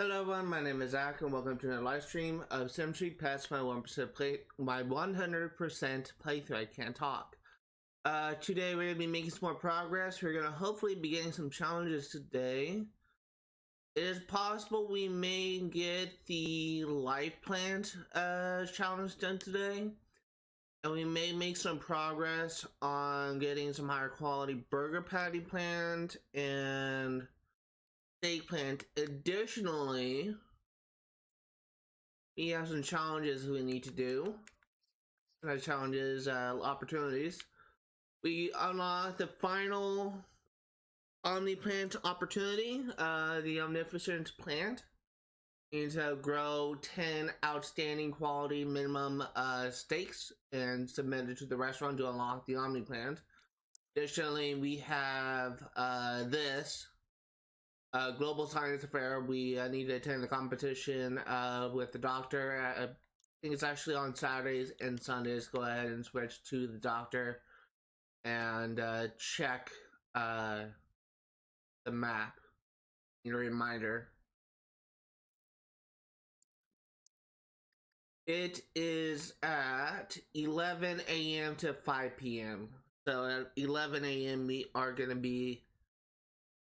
Hello everyone, my name is Zach and welcome to another live stream of Sim Street past my 100% playthrough. I can't talk. Today we're going to be making some more progress. We're going to hopefully be getting some challenges today. It is possible we may get the life plant challenge done today. And we may make some progress on getting some higher quality burger patty plant and steak plant. Additionally, we have some challenges we need to do. Not challenges, opportunities. We unlock the final Omni Plant opportunity, the Omnificent Plant. You need to grow 10 outstanding quality minimum steaks and submit it to the restaurant to unlock the Omni Plant. Additionally, we have this. Global Science Affair. We need to attend the competition with the doctor. I think it's actually on Saturdays and Sundays. Go ahead and switch to the doctor and check the map. Need a reminder. It is at 11 a.m. to 5 p.m. So at 11 a.m. we are going to be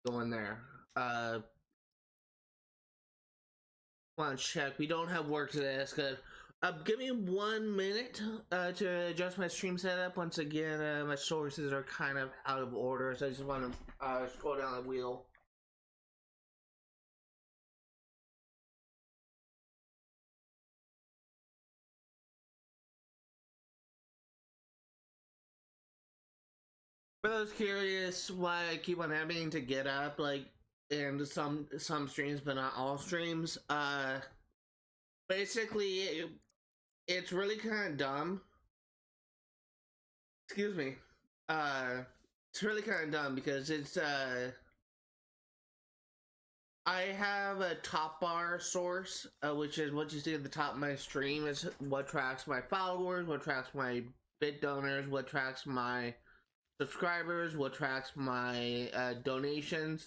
going there. Want to check. We don't have work today. That's good. Give me 1 minute to adjust my stream setup. Once again, my sources are kind of out of order, so I just want to scroll down the wheel. For those curious why I keep on having to get up, like, in some streams, but not all streams, basically, it's really kind of dumb. Excuse me. It's really kind of dumb because it's, I have a top bar source, which is what you see at the top of my stream. Is what tracks my followers, what tracks my bit donors, what tracks my subscribers, what tracks my donations.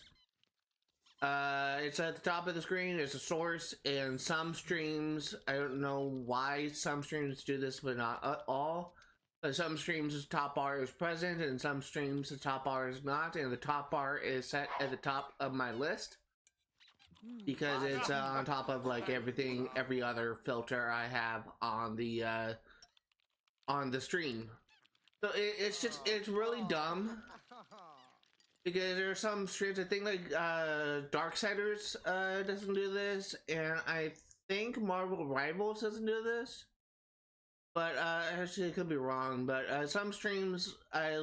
It's at the top of the screen. It's a source, and some streams, I don't know why some streams do this, but not all. Some streams the top bar is present, and some streams the top bar is not, and the top bar is set at the top of my list because it's on top of like everything, every other filter I have on the stream. So it's really dumb because there are some streams, I think like Darksiders doesn't do this, and I think Marvel Rivals doesn't do this, but actually it could be wrong. But some streams I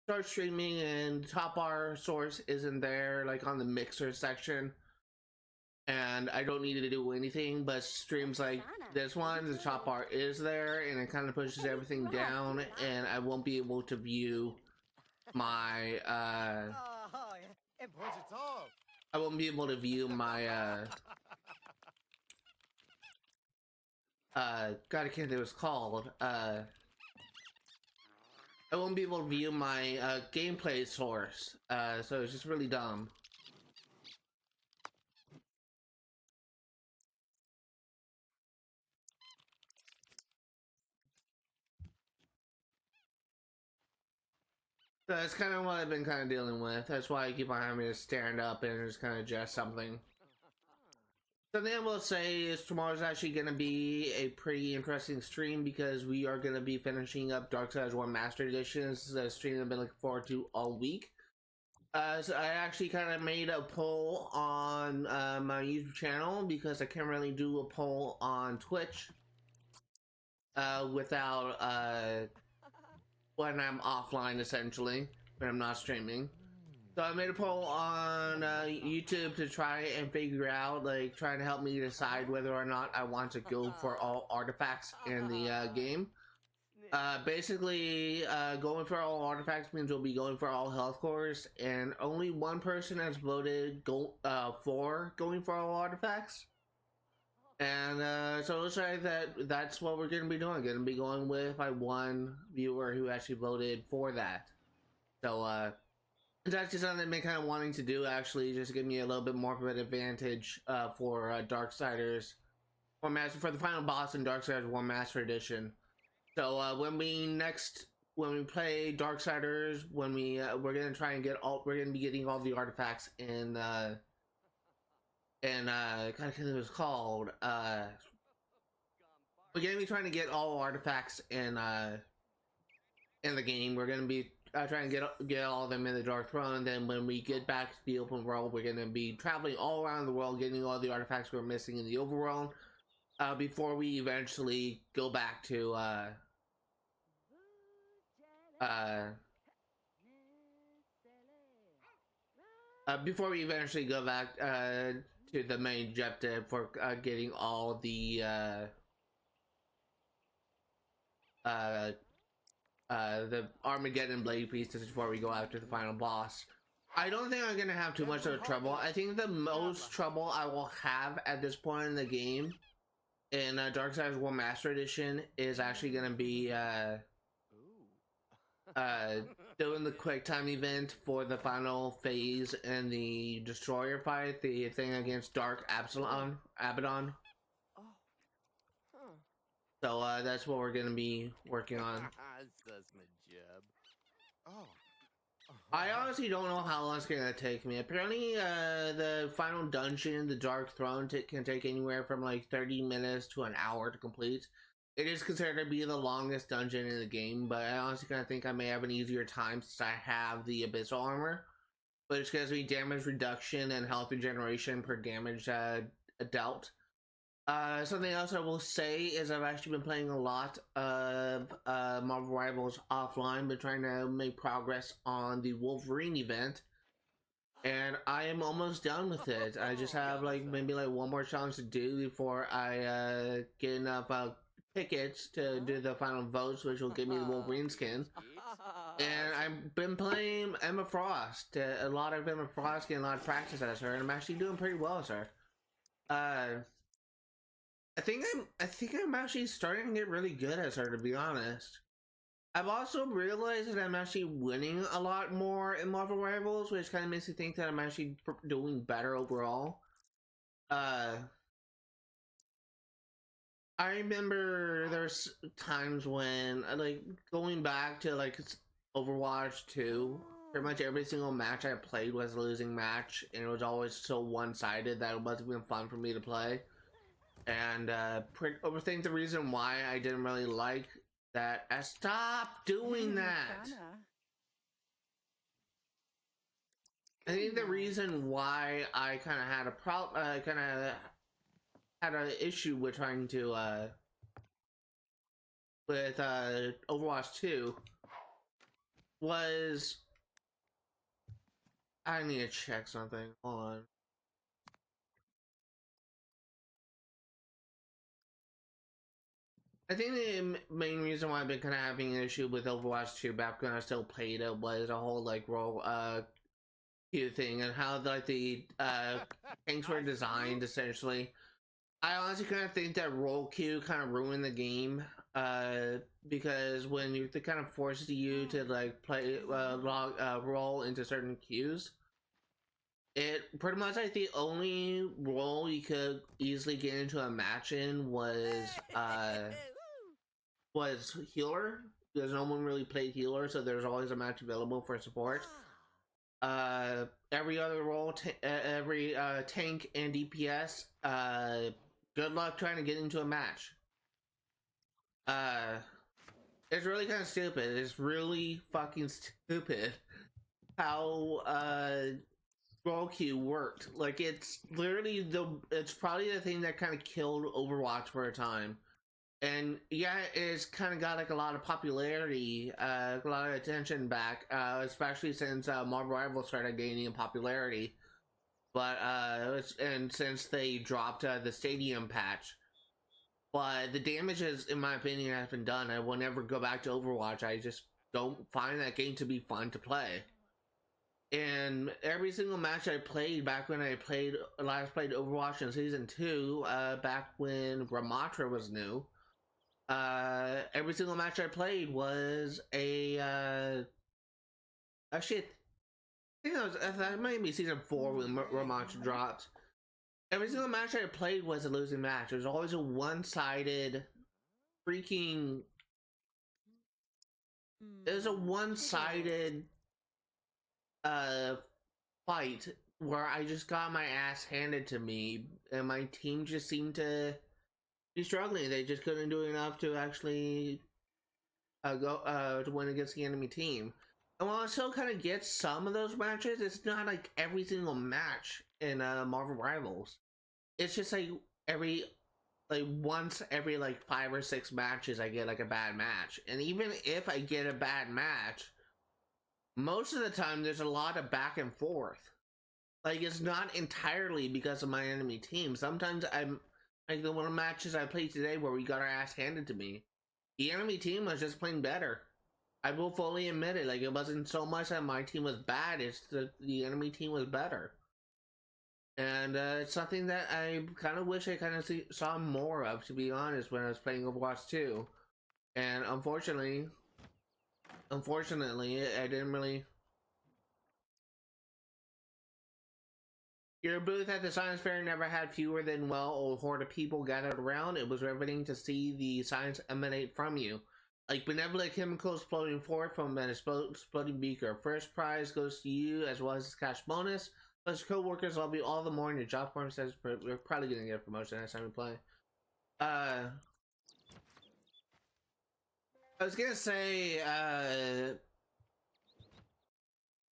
start streaming and top bar source isn't there, like on the mixer section, and I don't need to do anything. But streams like this one, the top bar is there, and it kind of pushes everything down, and I won't be able to view my I won't be able to view my God, I can't think what it's called. I won't be able to view my gameplay source, so it's just really dumb. So that's kind of what I've been kind of dealing with. That's why I keep on having to stand up and just kind of adjust something. Something I will say is tomorrow's actually going to be a pretty interesting stream because we are going to be finishing up Darksiders 1 Master Edition. This is a stream I've been looking forward to all week. So I actually kind of made a poll on my YouTube channel because I can't really do a poll on Twitch without when I'm offline, essentially, when I'm not streaming. So I made a poll on YouTube to try and figure out, like, trying to help me decide whether or not I want to go for all artifacts in the game. Basically, going for all artifacts means we'll be going for all health cores, and only one person has voted for going for all artifacts. And so it looks like that's what we're going to be doing. Going to be going with my one viewer who actually voted for that. So That's just something I've been kind of wanting to do, actually, just to give me a little bit more of an advantage for Darksiders, or Master, for the final boss in Darksiders 1 Master Edition. So when we play Darksiders, when we're gonna try and we're gonna be getting all the artifacts God, I think it was called, we're gonna be trying to get all artifacts in the game. We're gonna be trying to get all of them in the Dark Throne, and then when we get back to the open world, we're gonna be traveling all around the world, getting all the artifacts we're missing in the overworld, before we eventually go back to before we eventually go back to the main objective for getting all the Armageddon blade pieces before we go after the final boss. I don't think I'm gonna have too much of trouble. I think the most trouble I will have at this point in the game in Darksiders 1 Master Edition is actually gonna be doing the quick time event for the final phase in the destroyer fight, the thing against Dark Abaddon. So that's what we're gonna be working on. I honestly don't know how long it's gonna take me. Apparently, the final dungeon, the Dark Throne, can take anywhere from like 30 minutes to an hour to complete. It is considered to be the longest dungeon in the game, but I honestly kind of think I may have an easier time since I have the Abyssal Armor. But it's going to be damage reduction and health regeneration per damage dealt. Something else I will say is I've actually been playing a lot of Marvel Rivals offline, been trying to make progress on the Wolverine event. And I am almost done with it. I just have like maybe like one more challenge to do before I get enough tickets to do the final votes, which will give me the Wolverine skin. And I've been playing Emma Frost, a lot of Emma Frost, getting a lot of practice as her, and I'm actually doing pretty well as her. I think I'm actually starting to get really good as her, to be honest. I've also realized that I'm actually winning a lot more in Marvel Rivals, which kind of makes me think that I'm actually doing better overall. I remember there's times when, like, going back to like Overwatch 2, pretty much every single match I played was a losing match, and it was always so one-sided that it wasn't even fun for me to play. And I think the reason why I didn't really like that. Stop doing that. I think the reason why I kind of had a had an issue with trying to with Overwatch 2 was, I need to check something. Hold on. I think the main reason why I've been kind of having an issue with Overwatch 2 back when I still played it was a whole like role queue thing, and how like the tanks were designed essentially. I honestly kind of think that role queue kind of ruined the game, because when you kind of forces you to like play roll into certain queues, it pretty much like the only role you could easily get into a match in was healer, because no one really played healer, so there's always a match available for support. Every other role, every tank and DPS, good luck trying to get into a match. It's really kind of stupid. It's really fucking stupid how role queue worked. Like, it's literally it's probably the thing that kind of killed Overwatch for a time. And yeah, it's kind of got like a lot of popularity, a lot of attention back, especially since Marvel Rivals started gaining in popularity. But and since they dropped the stadium patch, but the damages, in my opinion, have been done. I will never go back to Overwatch. I just don't find that game to be fun to play. And every single match I played back when I last played Overwatch in Season 2, back when Ramatra was new, every single match I played was a shit. I think that might be season 4 when Romanch dropped. Every single match I played was a losing match. It was always a one-sided freaking... It was a one-sided fight where I just got my ass handed to me, and my team just seemed to be struggling. They just couldn't do enough to actually to win against the enemy team. And while I still kind of get some of those matches, it's not like every single match in Marvel Rivals. It's just like once every like 5 or 6 matches I get like a bad match. And even if I get a bad match, most of the time there's a lot of back and forth. Like, it's not entirely because of my enemy team. Sometimes I'm like the one of the matches I played today where we got our ass handed to me. The enemy team was just playing better. I will fully admit it. Like, it wasn't so much that my team was bad, it's the enemy team was better. And it's something that I kind of wish I kind of saw more of, to be honest, when I was playing Overwatch 2. And unfortunately, I didn't really... Your booth at the science fair never had fewer than, well, a horde of people gathered around. It was riveting to see the science emanate from you. Like benevolent chemicals floating forth from an exploding beaker. First prize goes to you, as well as the cash bonus. Plus, co-workers love you all the more, and your job form says we're probably going to get a promotion next time we play. I was going to say,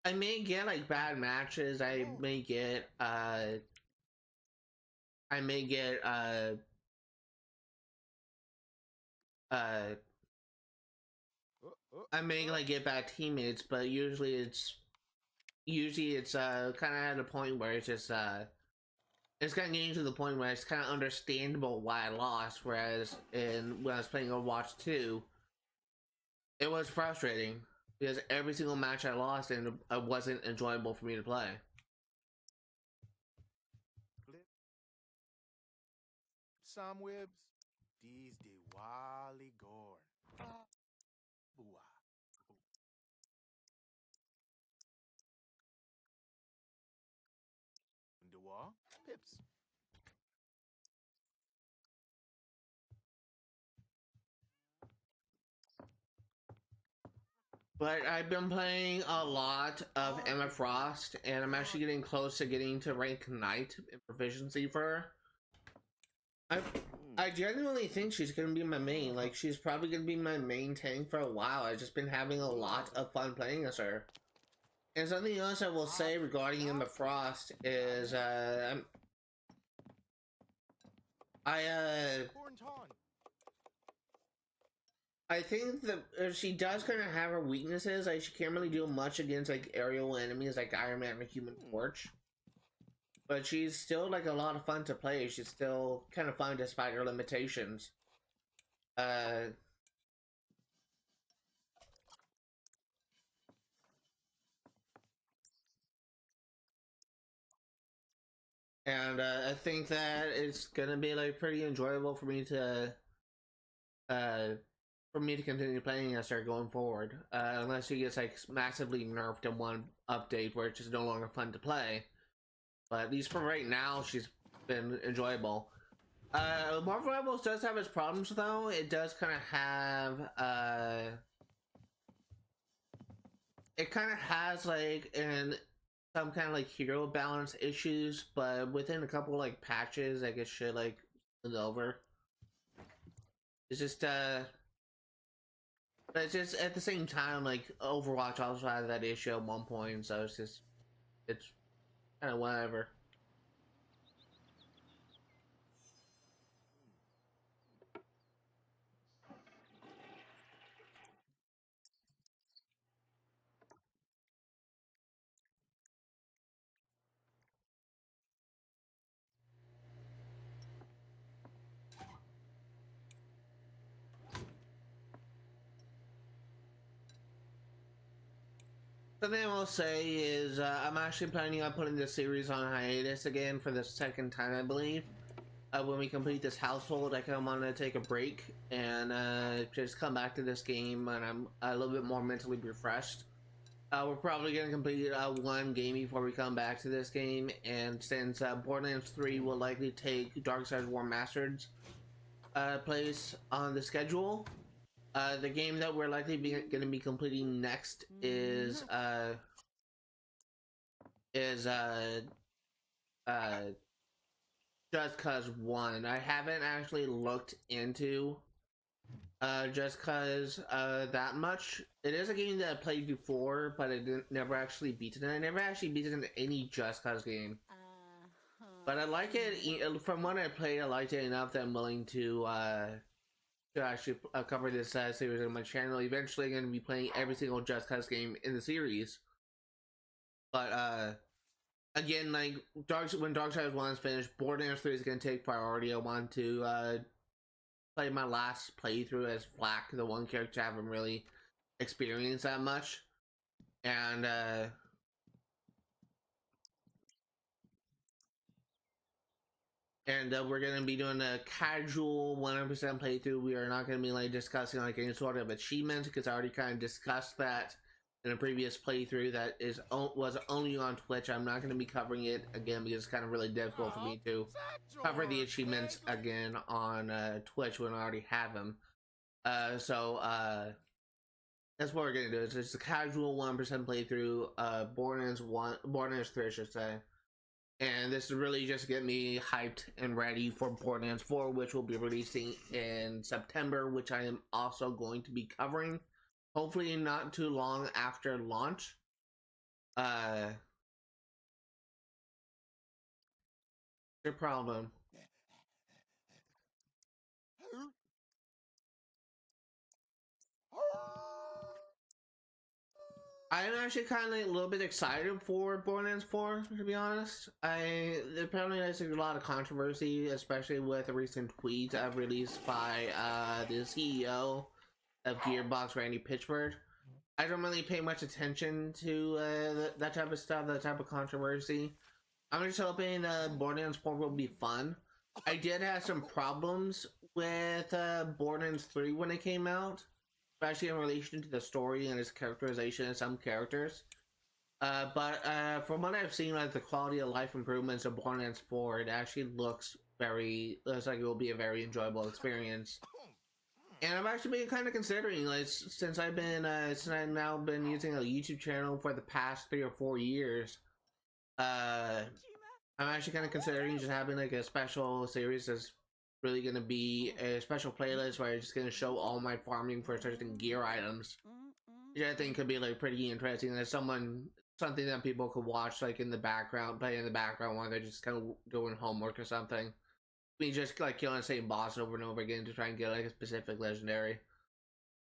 I may get like bad matches. I may get like get bad teammates, but usually it's kind of at a point where it's just it's kind of getting to the point where it's kind of understandable why I lost. Whereas when I was playing Overwatch 2, it was frustrating because every single match I lost and it wasn't enjoyable for me to play. Some webs, these de wally gore. The wall, pips. But I've been playing a lot of Emma Frost, and I'm actually getting close to getting to rank Knight in proficiency for her. I genuinely think she's gonna be my main. Like, she's probably gonna be my main tank for a while. I've just been having a lot of fun playing as her. And something else I will say regarding Emma Frost is, I think that she does kind of have her weaknesses. Like, she can't really do much against like aerial enemies like Iron Man or Human Torch. But she's still like a lot of fun to play. She's still kind of fun despite her limitations. And I think that it's gonna be like pretty enjoyable for me to continue playing as her going forward. Unless she gets like massively nerfed in one update where it's just no longer fun to play. But at least for right now, she's been enjoyable. Marvel Rivals does have its problems though. It does kind of have it kind of has like some kind of like hero balance issues, but within a couple like patches, I guess shit like is over. It's just but it's just at the same time, like Overwatch also had that issue at one point, so it's kind of whatever. Something I will say is I'm actually planning on putting this series on hiatus again for the second time, I believe. When we complete this household, I kind of want to take a break and just come back to this game, and I'm a little bit more mentally refreshed. We're probably gonna complete one game before we come back to this game, and since Borderlands 3 will likely take Darksiders War Mastered's place on the schedule, the game that we're likely going to be completing next is uh, Just Cause 1. I haven't actually looked into Just Cause that much. It is a game that I played before, but I never actually beat it. And I never actually beat it in any Just Cause game. But I like it. From what I played, I liked it enough that I'm willing to actually cover this series on my channel. Eventually, I'm going to be playing every single Just Cause game in the series. But again, like when Darksiders 1 is finished, Borderlands 3 is going to take priority. I want to play my last playthrough as Flak, the one character I haven't really experienced that much, and we're gonna be doing a casual 100% playthrough. We are not gonna be like discussing like any sort of achievements because I already kind of discussed that in a previous playthrough that was only on Twitch. I'm not gonna be covering it again because it's kind of really difficult for me to cover the achievements again on Twitch when I already have them. So that's what we're gonna do. It's just a casual 1% playthrough. Borderlands 3, I should say. And this is really just to get me hyped and ready for Borderlands 4, which will be releasing in September, which I am also going to be covering. Hopefully not too long after launch. Your problem. I'm actually kind of a little bit excited for Borderlands 4, to be honest. Apparently there's a lot of controversy, especially with a recent tweet released by the CEO of Gearbox, Randy Pitchford. I don't really pay much attention to that type of stuff, that type of controversy. I'm just hoping Borderlands 4 will be fun. I did have some problems with Borderlands 3 when it came out, especially in relation to the story and its characterization of some characters. But from what I've seen, like the quality of life improvements of Borderlands 4, it actually looks like it will be a very enjoyable experience. And I've actually been kind of considering, like, since I've now been using a YouTube channel for the past 3 or 4 years, I'm actually kind of considering just having like a special series that's really going to be a special playlist where I'm just going to show all my farming for certain gear items, which I think could be like pretty interesting. And there's something that people could watch like in the background, play in the background while they're just kind of doing homework or something. I mean, just like killing the same boss over and over again to try and get like a specific legendary.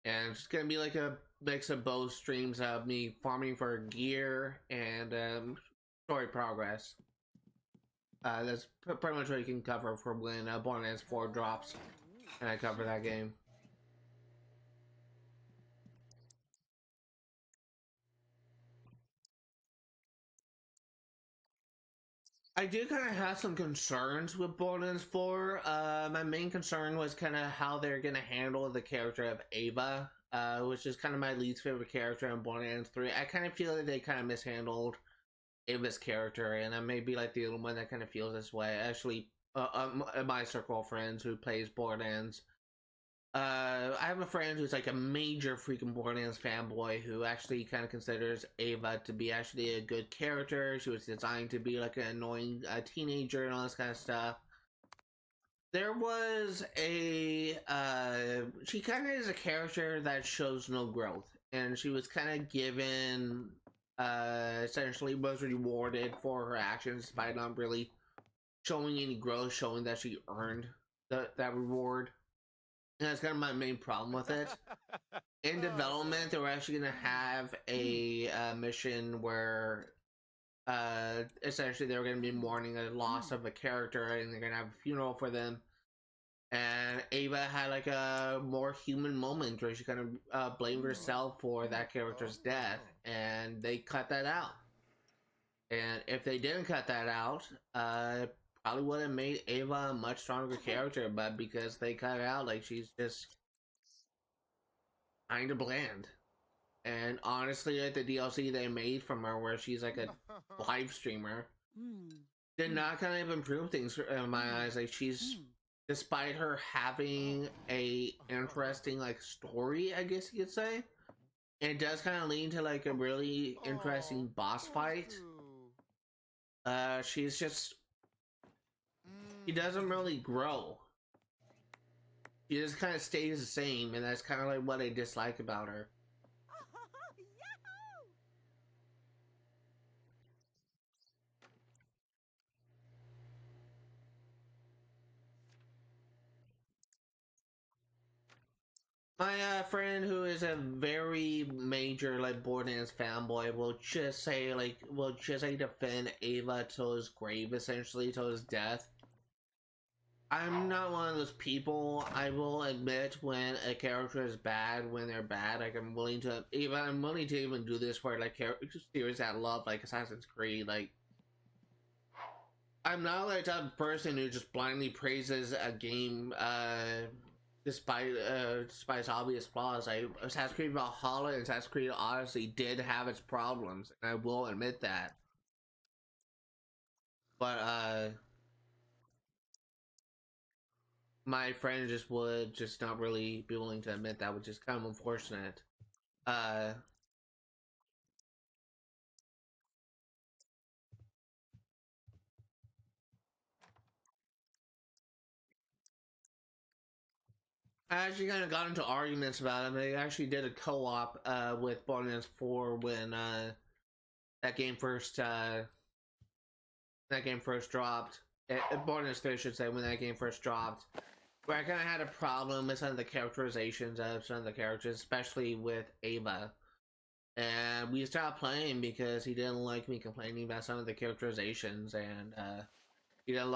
And it's gonna be like a mix of both streams of me farming for gear and story progress. That's pretty much what you can cover for when Borderlands 4 drops, and I cover that game. I do kind of have some concerns with Borderlands 4. My main concern was kind of how they're going to handle the character of Ava, which is kind of my least favorite character in Borderlands 3. I kind of feel that they kind of mishandled Ava's character, and I may be like the only one that kind of feels this way. Actually, my circle of friends who plays Borderlands, I have a friend who's like a major freaking Borderlands fanboy who actually kind of considers Ava to be actually a good character. She was designed to be like an annoying teenager and all this kind of stuff. There was she kind of is a character that shows no growth, and she was kind of given essentially was rewarded for her actions by not really showing any growth, showing that she earned that reward. And that's kind of my main problem with it. In development, they were actually going to have a mission where essentially they were going to be mourning the loss of a character, and they're going to have a funeral for them. And Ava had like a more human moment where she kind of blamed herself for that character's death, and they cut that out. And if they didn't cut that out, probably would have made Ava a much stronger character, but because they cut it out, like she's just kind of bland. And honestly, like the DLC they made from her, where she's like a live streamer, did not kind of improve things in my eyes. Like she's, despite her having a interesting like story, I guess you could say, it does kind of lead to like a really interesting boss fight. She's just, she doesn't really grow. She just kind of stays the same, and that's kind of like what I dislike about her. My friend who is a very major like Borderlands fanboy will just say defend Ava till his grave, essentially till his death. I'm not one of those people. I will admit when a character is bad, when they're bad. Like I'm willing to even do this for like series that I love, like Assassin's Creed. Like I'm not like that person who just blindly praises a game despite its obvious flaws. Assassin's Creed Valhalla and Assassin's Creed Odyssey did have its problems, and I will admit that. But my friend just would just not really be willing to admit that, which is kind of unfortunate. I actually kind of got into arguments about it. They actually did a co-op with Borderlands 4 when that game first dropped. Borderlands 3, I should say, when that game first dropped. Where I kind of had a problem with some of the characterizations of some of the characters, especially with Ava. And we stopped playing because he didn't like me complaining about some of the characterizations, and I didn't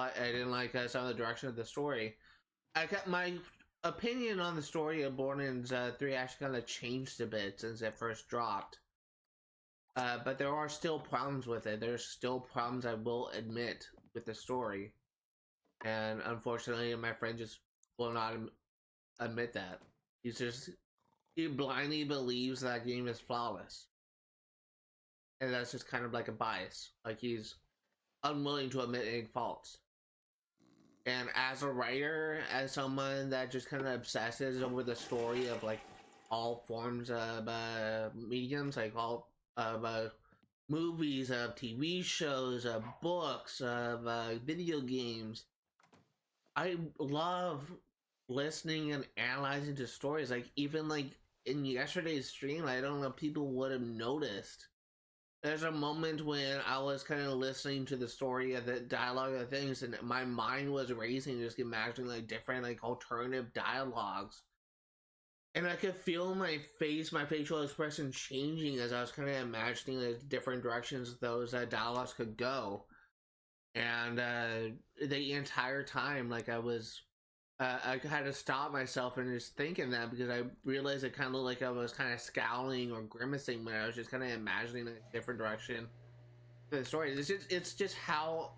like some of the direction of the story. I got my opinion on the story of Borderlands 3 actually kind of changed a bit since it first dropped. But there are still problems with it. There's still problems, I will admit, with the story. And unfortunately, my friend just will not admit that. He blindly believes that game is flawless. And that's just kind of like a bias. Like he's unwilling to admit any faults. And as a writer, as someone that just kind of obsesses over the story of like all forms of mediums, like all of movies, of TV shows, of books, of video games, I love listening and analyzing to stories. Like even like in yesterday's stream, I don't know if people would have noticed. There's a moment when I was kind of listening to the story of the dialogue of things, and my mind was racing, just imagining like different like alternative dialogues, and I could feel my facial expression changing as I was kind of imagining the different directions those dialogues could go. And the entire time, like I had to stop myself and just thinking that, because I realized it kind of like I was kind of scowling or grimacing when I was just kind of imagining a different direction for the story. It's just how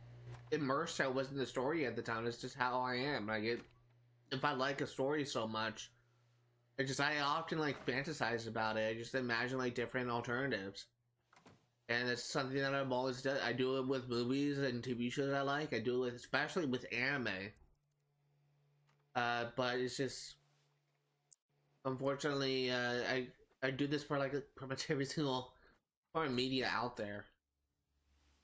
immersed I was in the story at the time. It's just how I am. Like if I like a story so much, I often like fantasize about it. I just imagine like different alternatives. And it's something that I've always done. I do it with movies and TV shows I like. I do it especially with anime. But it's just, unfortunately, I do this for like pretty much every single part of media out there.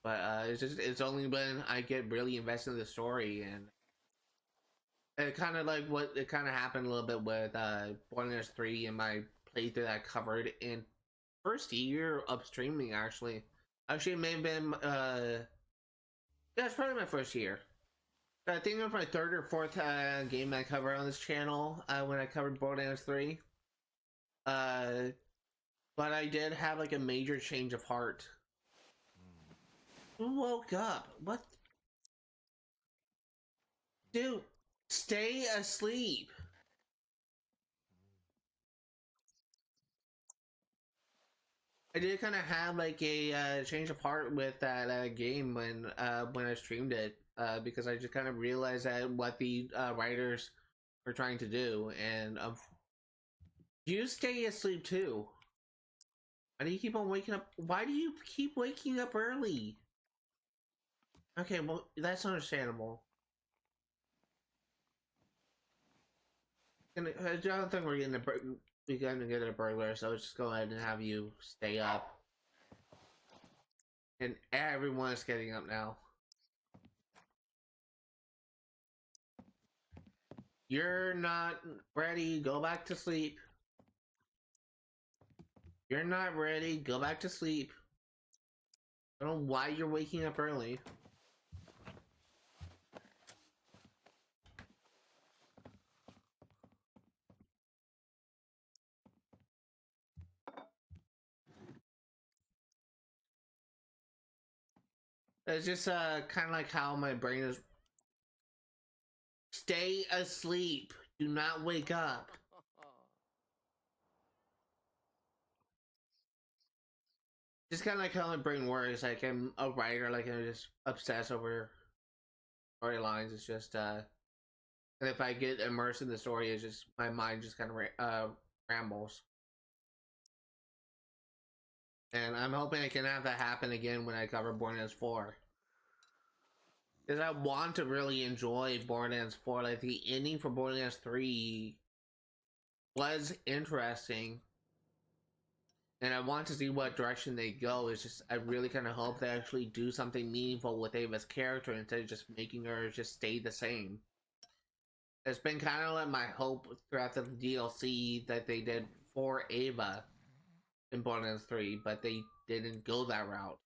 But it's only when I get really invested in the story, and it kind of like what it kind of happened a little bit with Borderlands 3 and my playthrough that I covered in first year of streaming. Actually, it may have been yeah, it's probably my first year. I think it was my third or fourth game I covered on this channel when I covered Borderlands 3. Uh, but I did have like a major change of heart. Who woke up? What? Dude, stay asleep. I did kind of have like a change of heart with that game when I streamed it, because I just kind of realized that what the writers were trying to do, and you stay asleep too. Why do you keep on waking up? Why do you keep waking up early? Okay, well, that's understandable. I don't think we're gonna get a burglar, so let's just go ahead and have you stay up. And everyone is getting up now. You're not ready, go back to sleep. You're not ready, go back to sleep. I don't know why you're waking up early. It's just kind of like how my brain is. Stay asleep. Do not wake up. Just kind of like how my brain works. Like I'm a writer. Like I'm just obsessed over storylines. It's just and if I get immersed in the story, it's just my mind just kind of rambles. And I'm hoping I can have that happen again when I cover Borderlands 4. Because I want to really enjoy Borderlands 4. Like the ending for Borderlands 3 was interesting. And I want to see what direction they go. It's just I really kind of hope they actually do something meaningful with Ava's character instead of just making her just stay the same. It's been kind of like my hope throughout the DLC that they did for Ava in Borderlands 3, but they didn't go that route.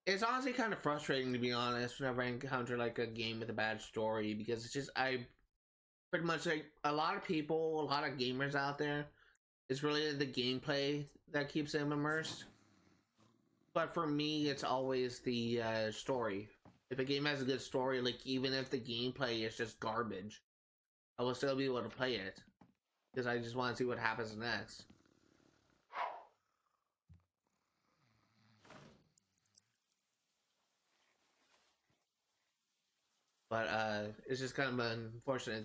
It's honestly kind of frustrating, to be honest, whenever I encounter like a game with a bad story, because it's just I pretty much like a lot of people, a lot of gamers out there, it's really the gameplay that keeps them immersed. But for me, it's always the story. If a game has a good story, like even if the gameplay is just garbage, I will still be able to play it because I just want to see what happens next. But it's just kind of unfortunate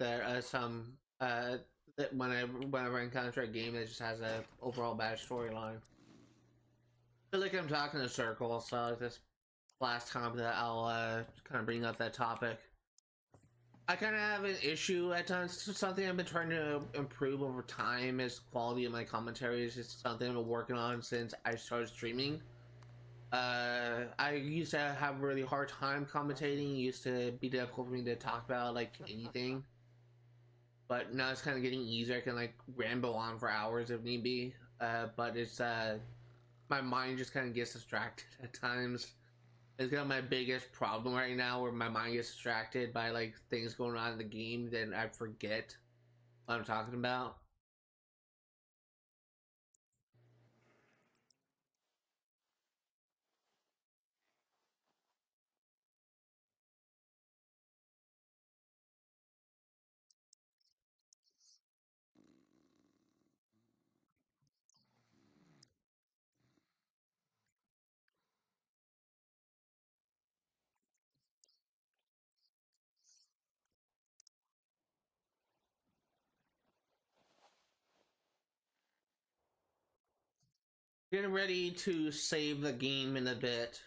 that some that whenever I encounter a game that just has a overall bad storyline. I feel like I'm talking in circles, so this last time that I'll kind of bring up that topic. I kind of have an issue at times. Something I've been trying to improve over time is quality of my commentaries. It's something I've been working on since I started streaming. I used to have a really hard time commentating. It used to be difficult for me to talk about like anything. But now it's kind of getting easier. I can like ramble on for hours if need be. But it's my mind just kind of gets distracted at times. It's kind of my biggest problem right now, where my mind gets distracted by like things going on in the game, then I forget what I'm talking about. Getting ready to save the game in a bit.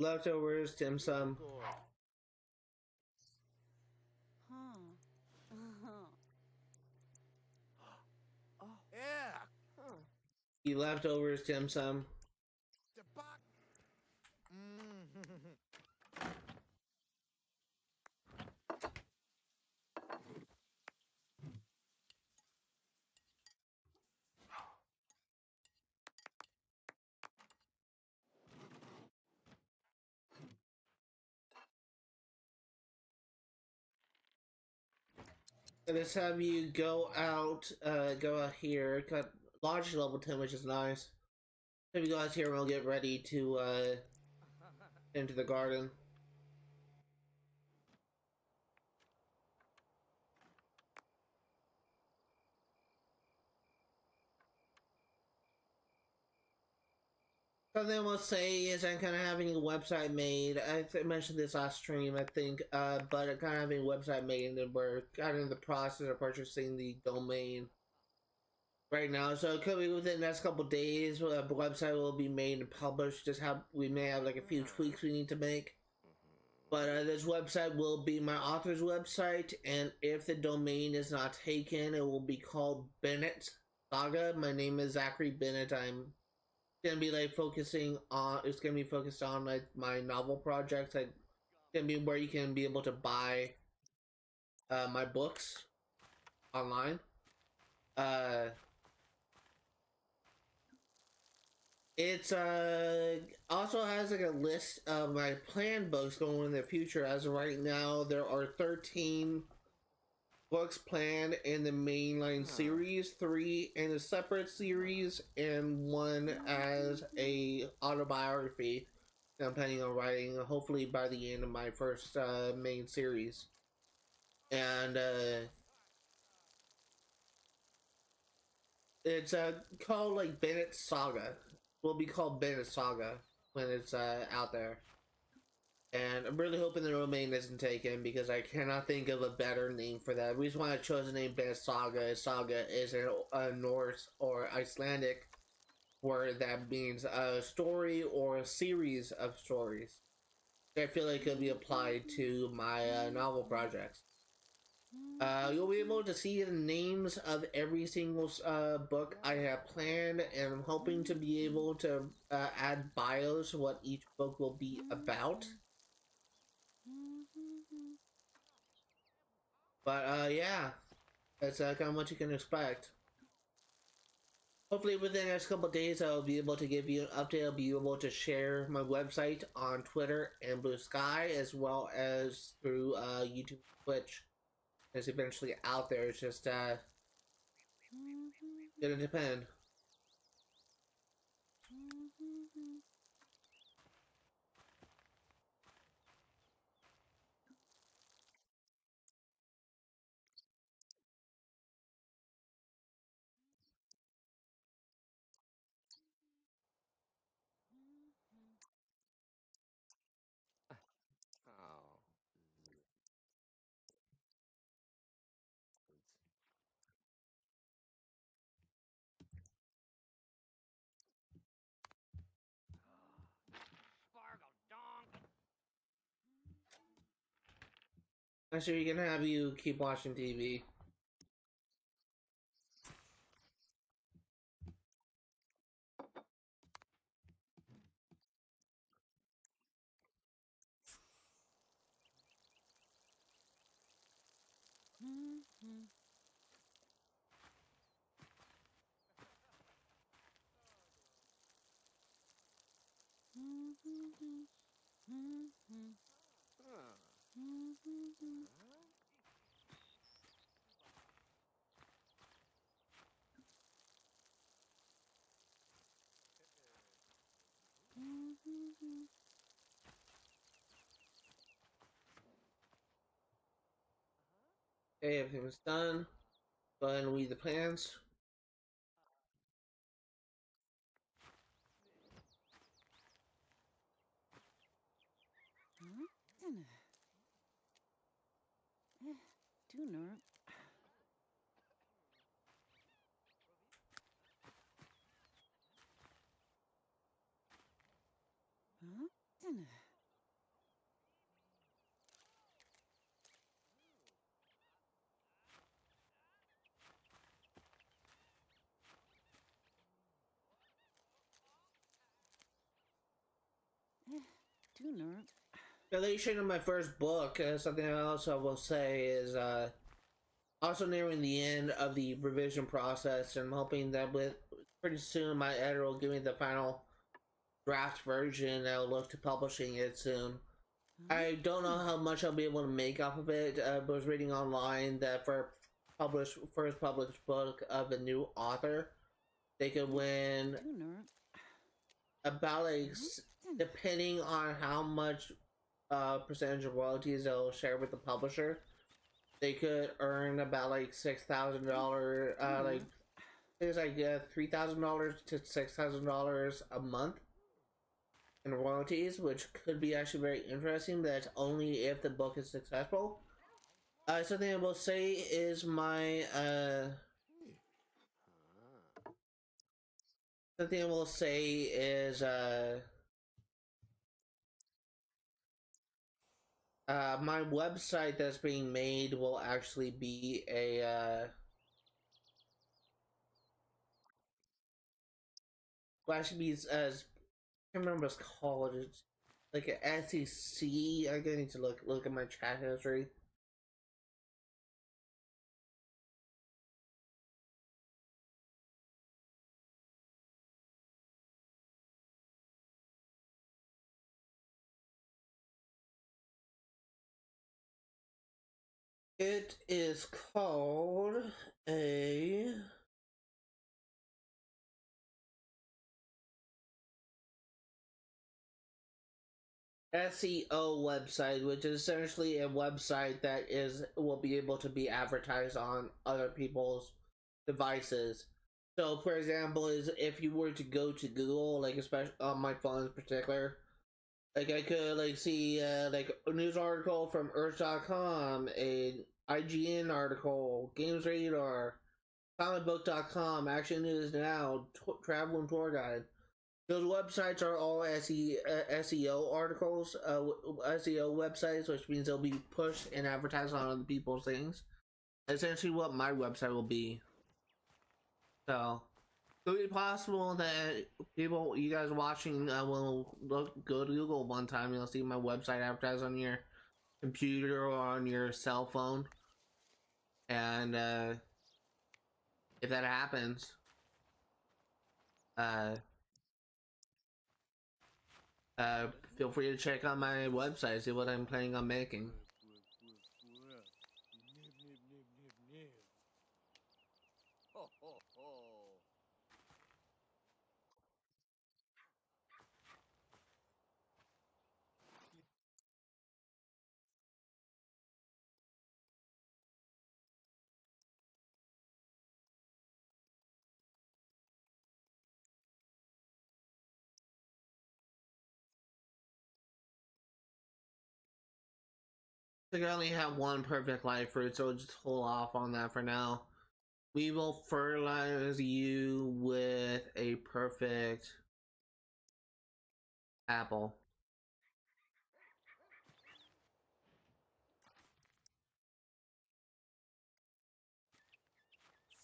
Leftovers, dim sum. Gore. Yeah. The leftovers, dim sum. The bot. Mm. Let's have you go out here. Got launch level 10, which is nice. Have you go out here and we'll get ready to into the garden. Something I will say is I'm kind of having a website made. I mentioned this last stream, I think, but I'm kind of having a website made and we're kind of in the process of purchasing the domain right now. So it could be within the next couple days. The website will be made and published. Just have we may have like a few tweaks we need to make. But this website will be my author's website, and if the domain is not taken, it will be called Bennett Saga. My name is Zachary Bennett. I'm gonna be like focusing on. It's gonna be focused on like my novel projects. Like, it's gonna be where you can be able to buy my books online. It's also has like a list of my planned books going in the future. As of right now, there are 13 books planned in the mainline series, 3 in a separate series, and 1 as a autobiography that I'm planning on writing hopefully by the end of my first main series. And it's called like Bennett Saga. Will be called Bennett Saga when it's out there. And I'm really hoping the domain isn't taken because I cannot think of a better name for that. The reason why I chose the name Bennett Saga is Saga is a Norse or Icelandic word that means a story or a series of stories. I feel like it could be applied to my novel projects. You'll be able to see the names of every single book I have planned, and I'm hoping to be able to add bios what each book will be about. But yeah, that's kind of what you can expect. Hopefully within the next couple of days I'll be able to give you an update. I'll be able to share my website on Twitter and Blue Sky, as well as through YouTube and Twitch. It's eventually out there. It's just gonna depend. Oh. Actually, we're gonna have you keep watching TV. Okay, everything's done. Go ahead and read the plans. Relation of my first book, something I also will say is also nearing the end of the revision process, and I'm hoping that with pretty soon my editor will give me the final draft version and I'll look to publishing it soon. I don't know how much I'll be able to make off of it. I was reading online that for first published book of a new author, they could win about like depending on how much percentage of royalties they'll share with the publisher, they could earn about like $6,000 like it's like $3,000 to $6,000 a month in royalties, which could be actually very interesting, but that's only if the book is successful. Something I will say is my something I will say is my website that's being made will actually be a will actually be as I can't remember what it's called. It's like an SEC. I'm gonna need to look at my chat history. It is called a SEO website, which is essentially a website that will be able to be advertised on other people's devices. So, for example, is if you were to go to Google, like especially on my phone in particular, like I could like see like a news article from Earth.com, a IGN article, Games Radar, comicbook.com, Action News Now, Travel and Tour Guide. Those websites are all SEO articles, SEO websites, which means they'll be pushed and advertised on other people's things. Essentially, what my website will be. So, it could be possible that people, you guys watching, will go to Google one time and you'll see my website advertised on your computer or on your cell phone. And if that happens, feel free to check out my website, see what I'm planning on making. Ho, ho, ho. I think I only have one perfect life fruit, so we'll just hold off on that for now. We will fertilize you with a perfect apple.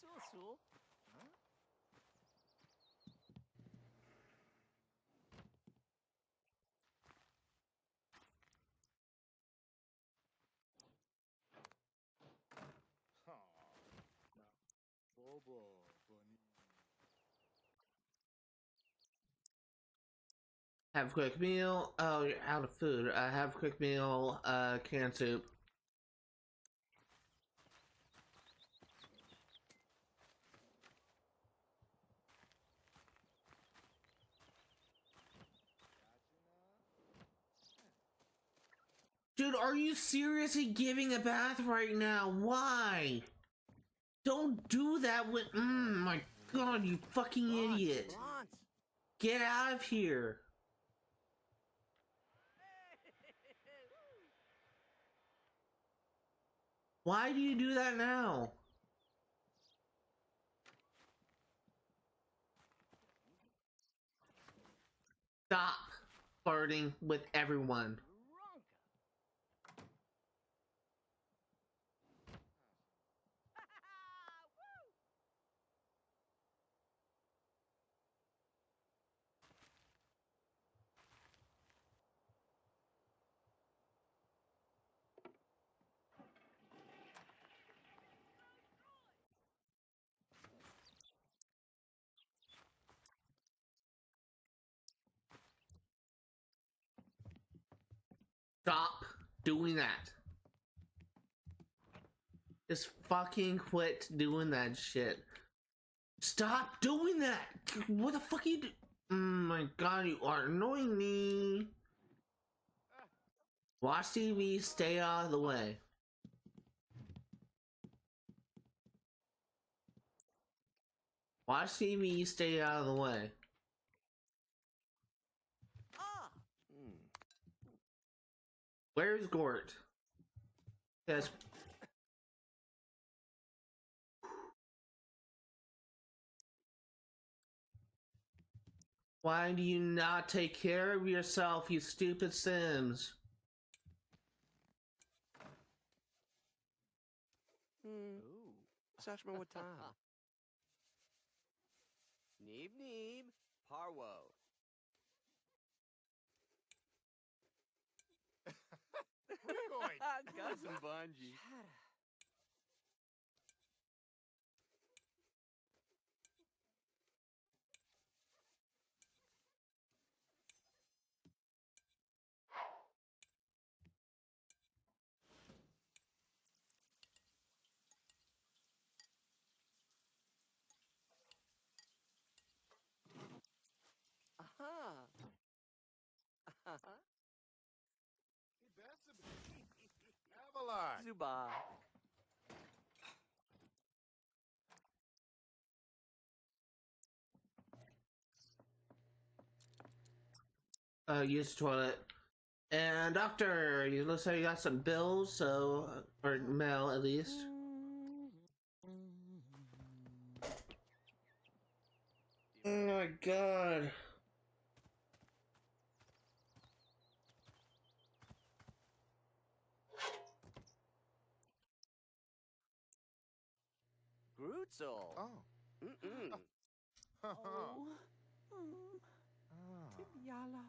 So, so. Huh? Ha. Na. Bobo. Bunny. Have a quick meal. Oh, you're out of food. Have a quick meal. Canned soup. Dude, are you seriously giving a bath right now? Why? Don't do that with. My god, you fucking idiot. Bronze. Get out of here. Why do you do that now? Stop flirting with everyone. Stop doing that. Just fucking quit doing that shit. Stop doing that! What the fuck are you do? Oh my god, you are annoying me. Watch TV, stay out of the way. Watch TV, stay out of the way. Where's Gort? Yes. Why do you not take care of yourself, you stupid Sims? Sashma Wata. Neeb Neeb, Parwo. Cousin Bungie. Aha. Avalon. Zuba. Use the toilet. And doctor, you looks like you got some bills, so or mail at least. Oh my god. Grutzel. Oh. Mm-mm. Yala.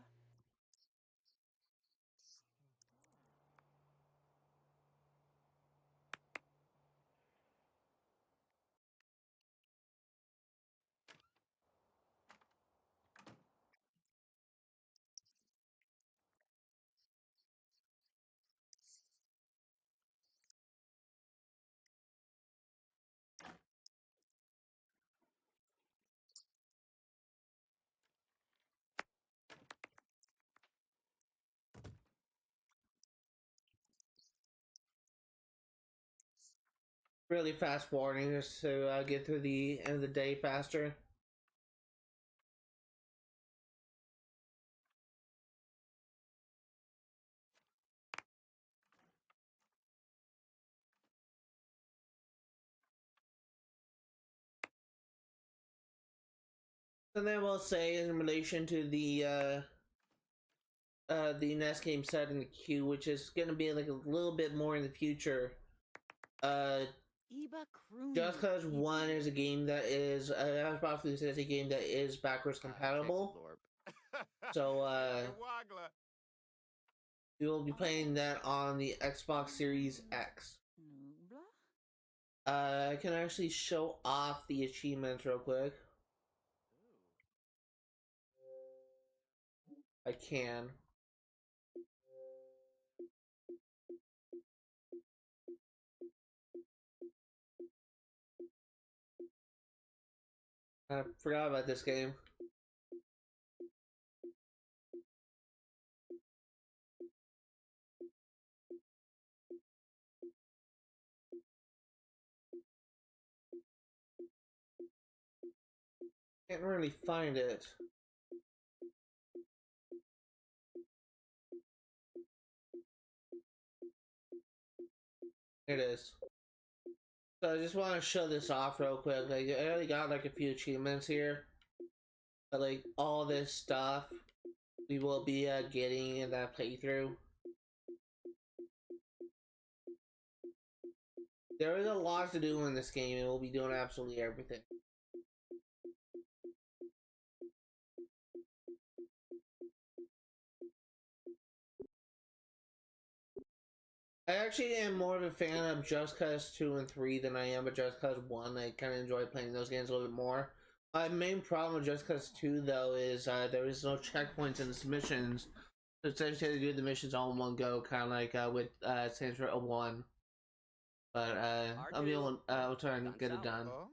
Really fast warning just to get through the end of the day faster. And then we'll say in relation to the next game set in the queue, which is gonna be like a little bit more in the future. Just Cause 1 is a game that is I was about to say it's a game that is backwards compatible. So Wagla. we will be playing that on the Xbox Series X. I can actually show off the achievements real quick. I can. I forgot about this game. Can't really find it. It is. So I just want to show this off real quick. Like I already got like a few achievements here, but like all this stuff we will be getting in that playthrough. There is a lot to do in this game, and we'll be doing absolutely everything. I actually am more of a fan of Just Cause 2 and 3 than I am of Just Cause 1. I kind of enjoy playing those games a little bit more. My main problem with Just Cause 2, though, is there is no checkpoints in its missions. essentially to do the missions all in one go, kind of like with Saints Row 1. But I'll try and get it done. Oh.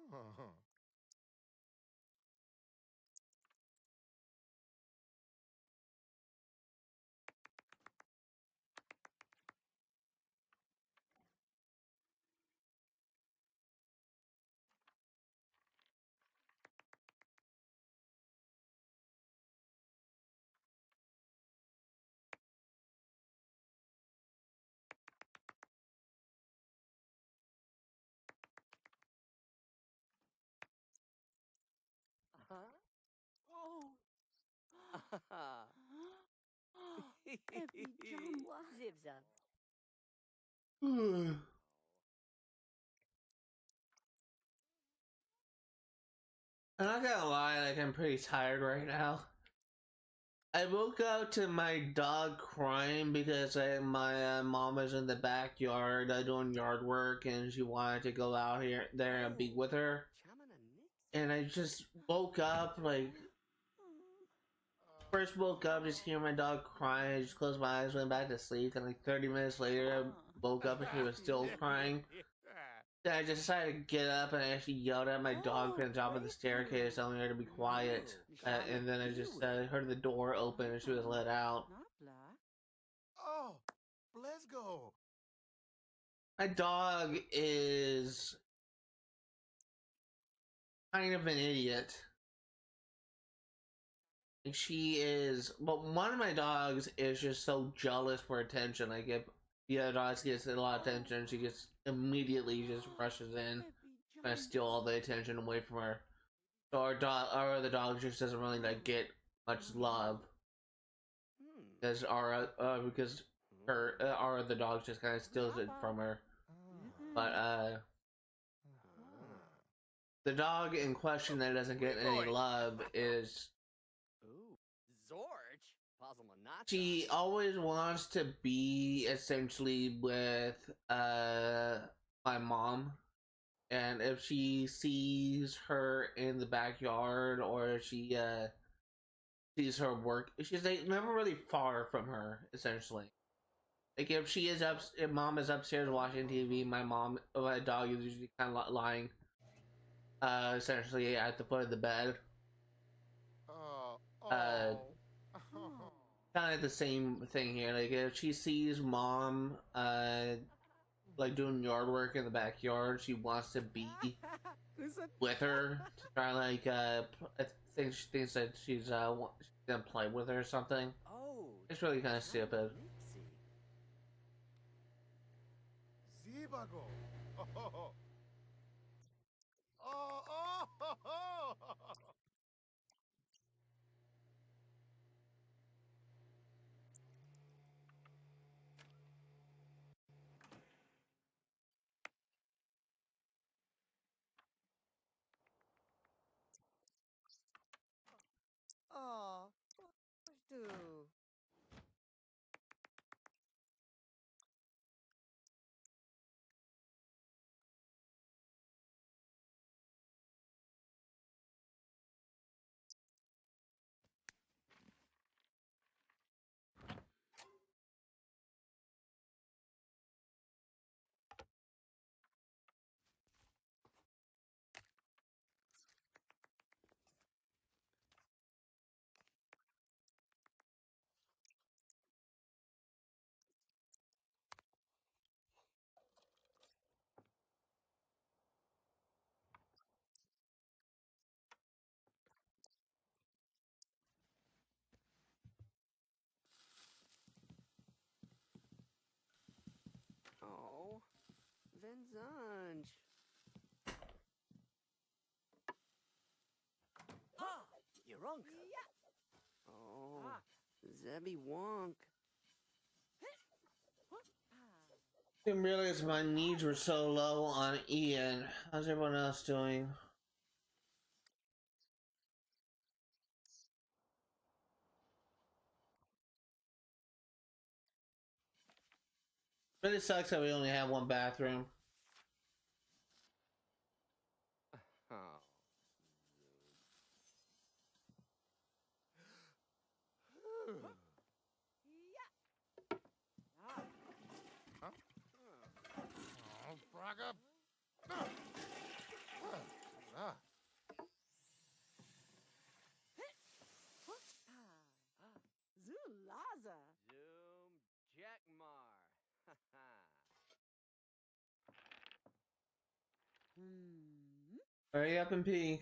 Huh? Oh. Ah. Every jamba. Zip zap. And I'm not gonna lie, like I'm pretty tired right now. I woke up to my dog crying because my mom was in the backyard doing yard work and she wanted to go out here there and be with her. And I just woke up, like first woke up just hearing my dog crying. I just closed my eyes, went back to sleep, and like 30 minutes later I woke up and she was still crying. Then I just decided to get up and I actually yelled at my dog from the top of the staircase, telling her to be quiet. And then I just heard the door open and she was let out. Oh, let's go. My dog is kind of an idiot. She is, but one of my dogs is just so jealous for attention. Like if the other dog gets a lot of attention, she just immediately just rushes in, trying to steal all the attention away from her. So our other dog just doesn't really like get much love because our other dog just kind of steals it from her. But the dog in question that doesn't get any love is Zorch? Puzzlemanata. she always wants to be essentially with my mom. And if she sees her in the backyard or she sees her work, she's like never really far from her, essentially. Like if mom is upstairs watching TV, my dog is usually kind of lying essentially at the foot of the bed. Oh. Uh, Kind of the same thing here. Like if she sees mom like doing yard work in the backyard, she wants to be with her to try like I think she thinks that she's gonna play with her or something. Oh. It's really kind of stupid. Zibago. Oh. Oh. Oh. Do. Oh. Venzange. Ah, Yurunk. Oh. Zebby Wonk. Didn't realize my needs were so low on Ian. How's everyone else doing? Really sucks that we only have one bathroom. Oh. Hurry up and pee.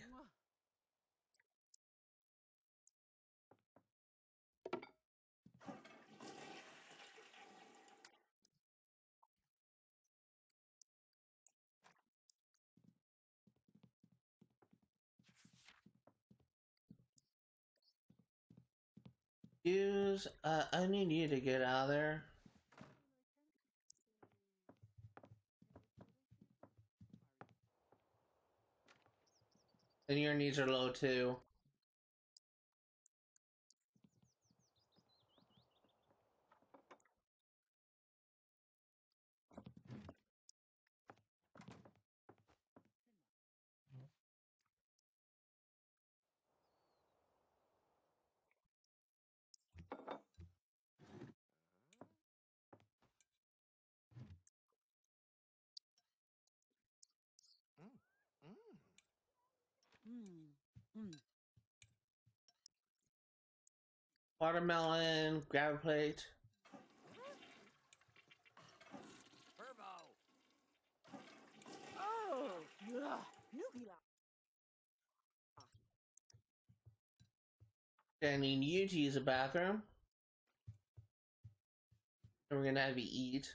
I need you to get out of there. And your needs are low too. Watermelon, grab a plate. Oh, yeah. Nubila. I need you to use a bathroom. And we're gonna have you eat.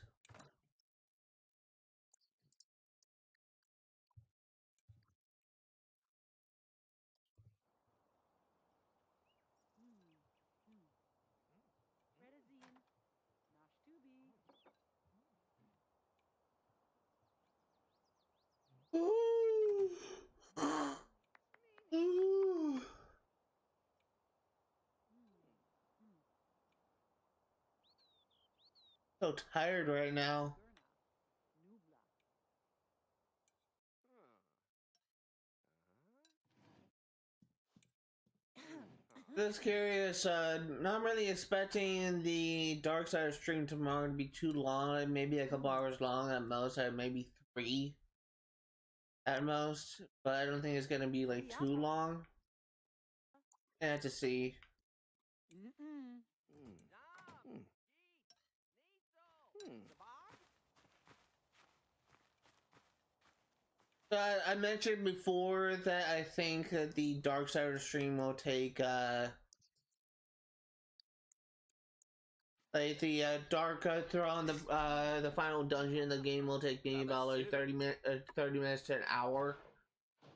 Ooh. Ooh. So tired right now. Just curious, not really expecting the Darksiders stream tomorrow to be too long, maybe a couple hours long at most, maybe 3 at most, but I don't think it's gonna be like too long. I have to see. I mentioned before that I think that the Darksiders stream will take like the dark throne, the final dungeon in the game will take me about like 30 minutes to an hour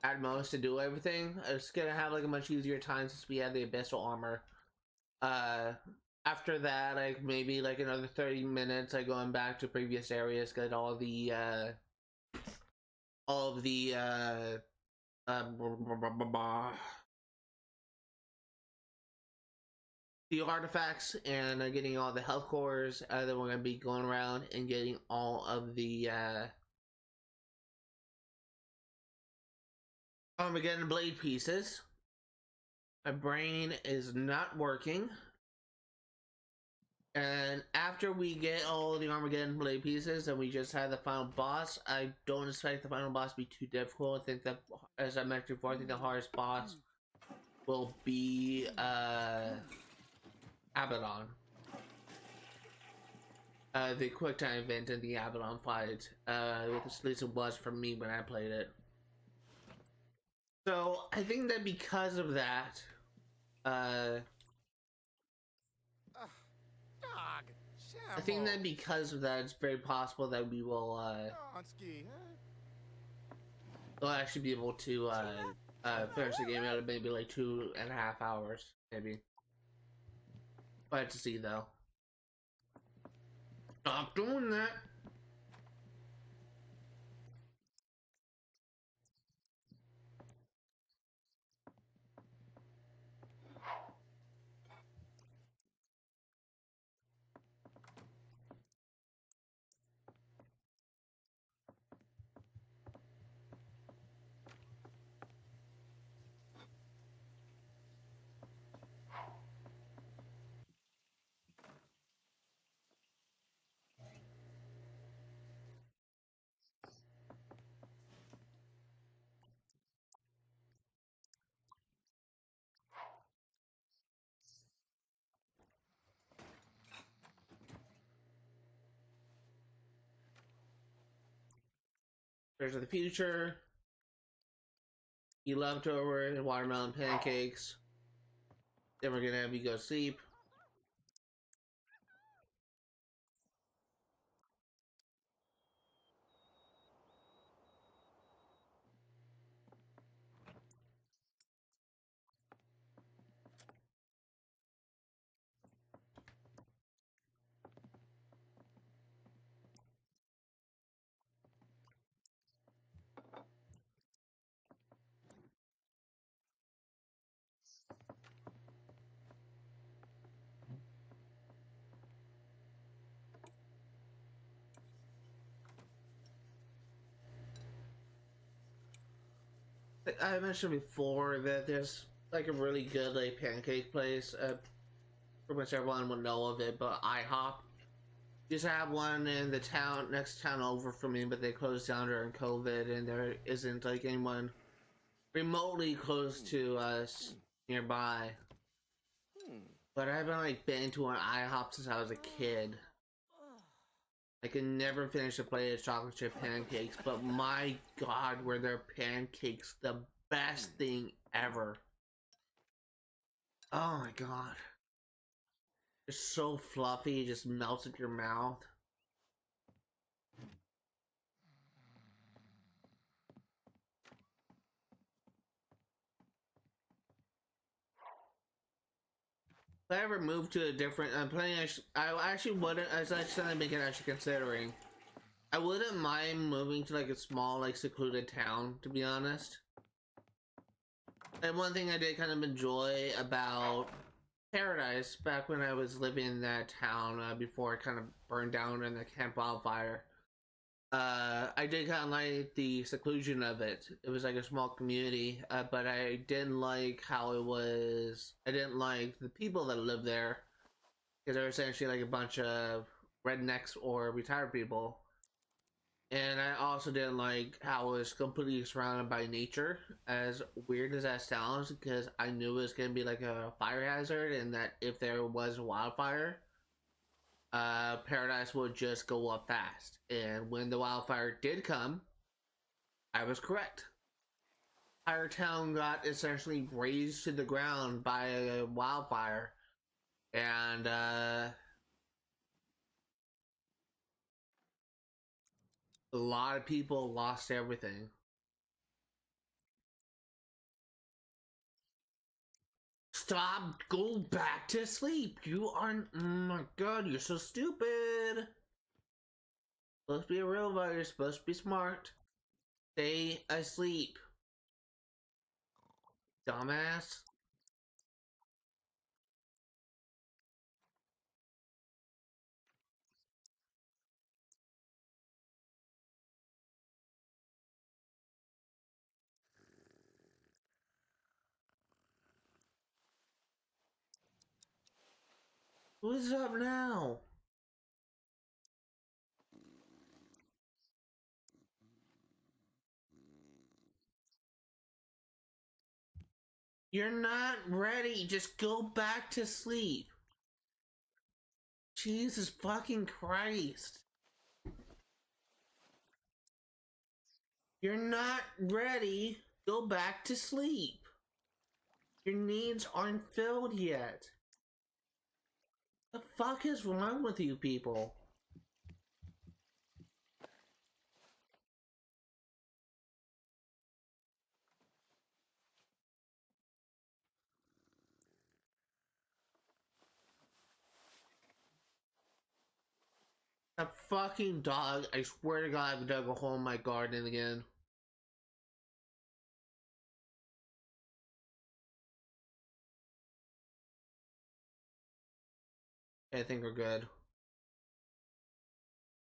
at most to do everything. It's gonna have like a much easier time since we have the abyssal armor. After that, like maybe like another 30 minutes, like going back to previous areas, get all the the artifacts and getting all the health cores. Then we're gonna be going around and getting all of the Armageddon blade pieces. My brain is not working. And after we get all the Armageddon blade pieces and we just have the final boss, I don't expect the final boss to be too difficult. I think that, as I mentioned before, I think the hardest boss will be Abaddon. The quick time event in the Abaddon fight, at least it was for me when I played it. So I think that because of that, Dog. I think that because of that, it's very possible that we will Donski, we'll actually be able to finish the game out of maybe like 2.5 hours, maybe. We'll have to see though. Stop doing that. There's the future. eat leftovers, watermelon pancakes. Then we're gonna have you go sleep. I mentioned before that there's like a really good like pancake place. Pretty much everyone would know of it, but IHOP used to have one in the town next town over from me, but they closed down during COVID, and there isn't like anyone remotely close to us nearby. But I haven't like been to an IHOP since I was a kid. I can never finish a plate of chocolate chip pancakes, but my god, were their pancakes the best thing ever. Oh my god. It's so fluffy, it just melts in your mouth. If I ever moved to a different, I'm planning, I actually wouldn't, I was actually making actually considering. I wouldn't mind moving to like a small, like secluded town, to be honest. And one thing I did kind of enjoy about Paradise back when I was living in that town before it kind of burned down in the camp wildfire. I did kind of like the seclusion of it. It was like a small community, but I didn't like how it was. I didn't like the people that lived there because they're essentially like a bunch of rednecks or retired people. And I also didn't like how it was completely surrounded by nature, as weird as that sounds, because I knew it was going to be like a fire hazard and that if there was a wildfire, Paradise would just go up fast. And when the wildfire did come, I was correct. Entire town got essentially razed to the ground by a wildfire, and a lot of people lost everything. Stop! Go back to sleep! You aren't. Oh my god, you're so stupid! Supposed to be a robot, you're supposed to be smart. Stay asleep. Dumbass. What's up now? You're not ready. Just go back to sleep. Jesus fucking Christ. You're not ready. Go back to sleep. Your needs aren't filled yet. The fuck is wrong with you people? A fucking dog. I swear to God, I've dug a hole in my garden again. I think we're good.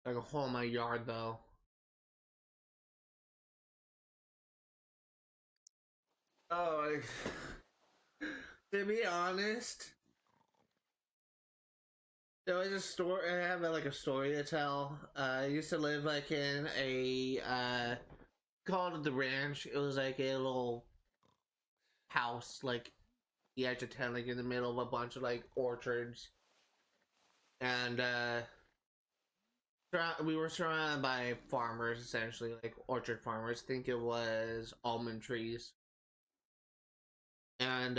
Dug a hole in my yard though. Oh, to be honest, there was a story. I have like a story to tell. I used to live like in a called the ranch. It was like a little house, like the edge of town, like in the middle of a bunch of like orchards, and we were surrounded by farmers, essentially like orchard farmers. I think it was almond trees. And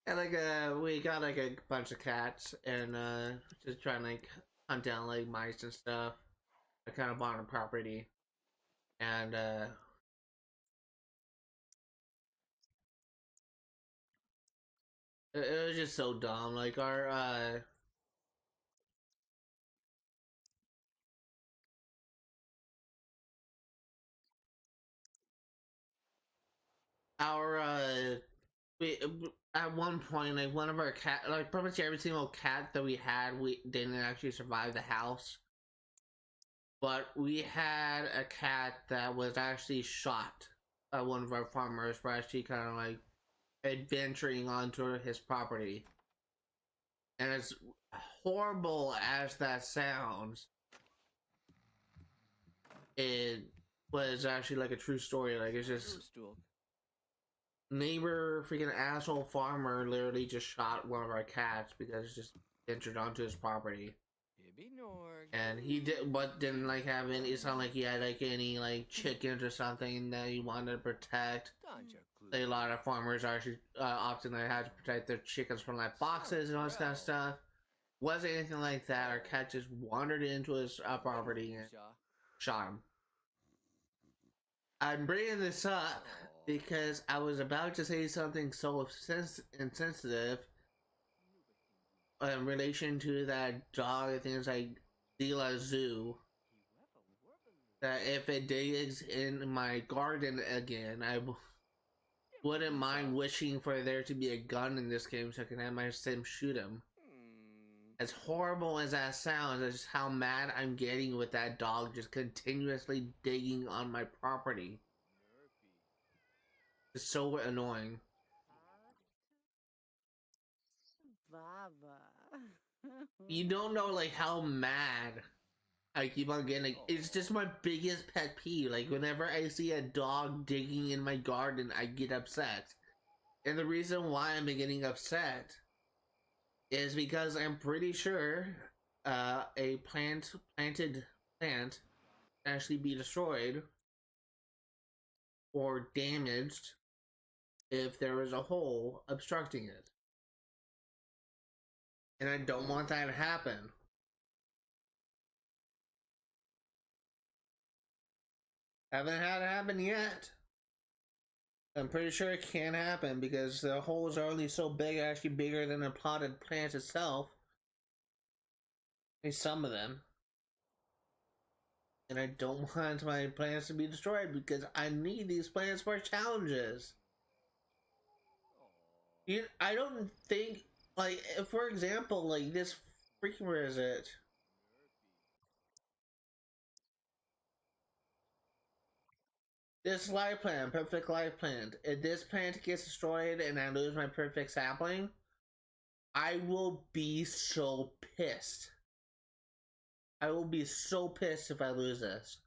and like we got like a bunch of cats and just trying to like hunt down like mice and stuff. I kind of bought a property and it was just so dumb. Like our we at one point like one of our cat like pretty much every single cat that we had we didn't actually survive the house, but we had a cat that was actually shot by one of our farmers for actually kind of like adventuring onto his property. And as horrible as that sounds, it was actually like a true story. Like it's just Stool. neighbor freaking asshole farmer literally just shot one of our cats because it just ventured onto his property. And he did, but didn't like have any. It's not like he had like any like chickens or something that he wanted to protect. Like, a lot of farmers actually often they had to protect their chickens from like foxes and all this kind of stuff. Wasn't anything like that. Our cat just wandered into his property and shot him. I'm bringing this up because I was about to say something so insensitive in relation to that dog. I think it's like De La Zoo. That if it digs in my garden again, I wouldn't mind wishing for there to be a gun in this game so I can have my sim shoot him. As horrible as that sounds, that's just how mad I'm getting with that dog just continuously digging on my property. It's so annoying. Baba. You don't know like how mad I keep on getting. Like, it's just my biggest pet peeve. Like whenever I see a dog digging in my garden, I get upset. And the reason why I'm getting upset is because I'm pretty sure a planted plant can actually be destroyed or damaged if there is a hole obstructing it. And I don't want that to happen. Haven't had it happen yet. I'm pretty sure it can happen because the holes are only so big, actually bigger than a potted plant itself. At least some of them. And I don't want my plants to be destroyed because I need these plants for challenges. I don't think, like, for example, like this freaking, where is it? This life plant, perfect life plant. If this plant gets destroyed and I lose my perfect sapling, I will be so pissed. I will be so pissed if I lose this.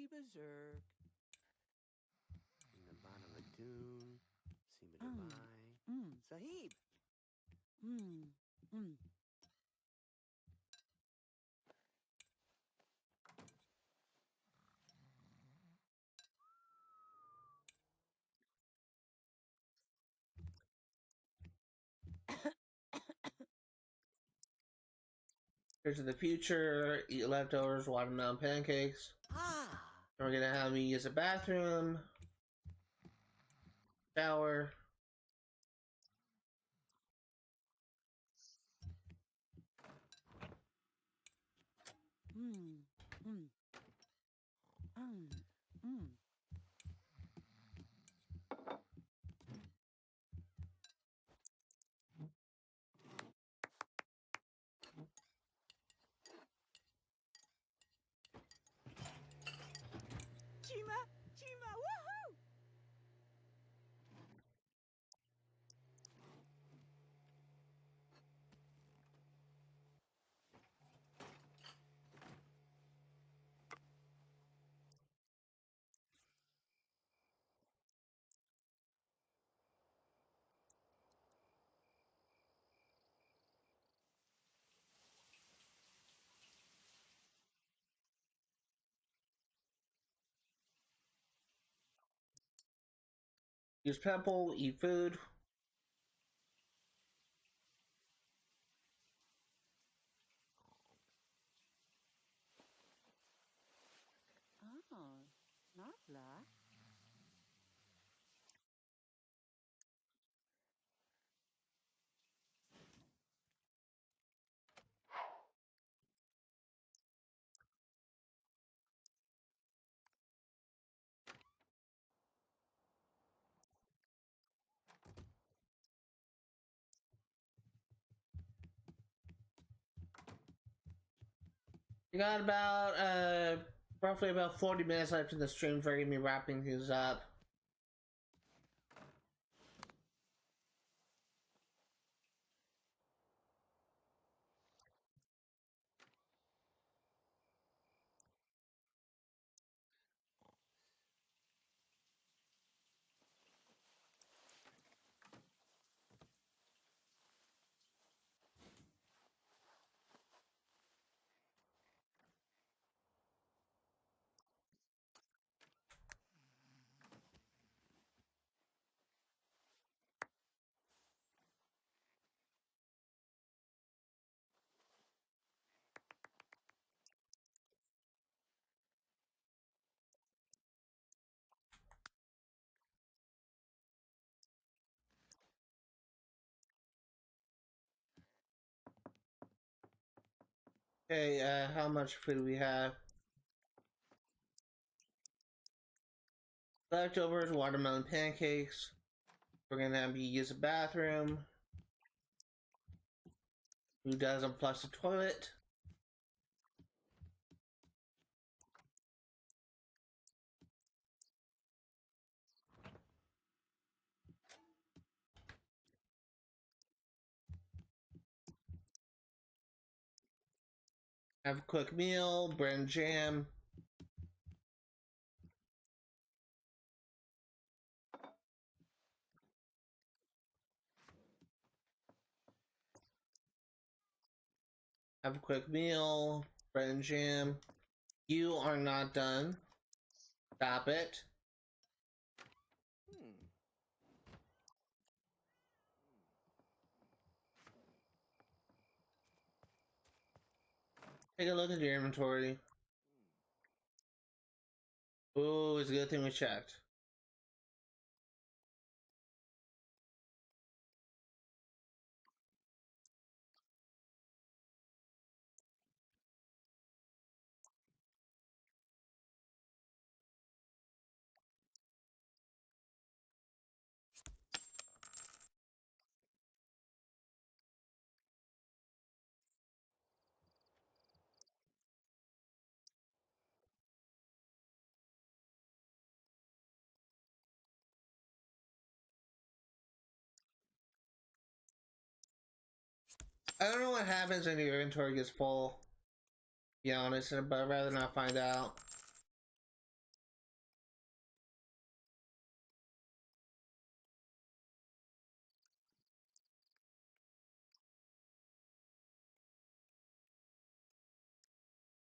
See berserk. In the bottom of Dune. See Mm. Sahib. Mm. Here's to the future, eat leftovers, watermelon pancakes. Ah. And we're gonna have me use a bathroom, shower. Mm. Mm. Mm. Chima, Chima, woohoo! Use pebble, eat food. Oh, not black. We got about roughly about 40 minutes left in the stream for me wrapping things up. Okay, how much food do we have? Leftovers, watermelon pancakes. We're gonna have you use the bathroom. Who doesn't flush the toilet? Have a quick meal, bread and jam. Have a quick meal, bread and jam. You are not done. Stop it. Hmm. Take a look at your inventory. Ooh, it's a good thing we checked. I don't know what happens when your inventory gets full. To be honest, but I'd rather not find out.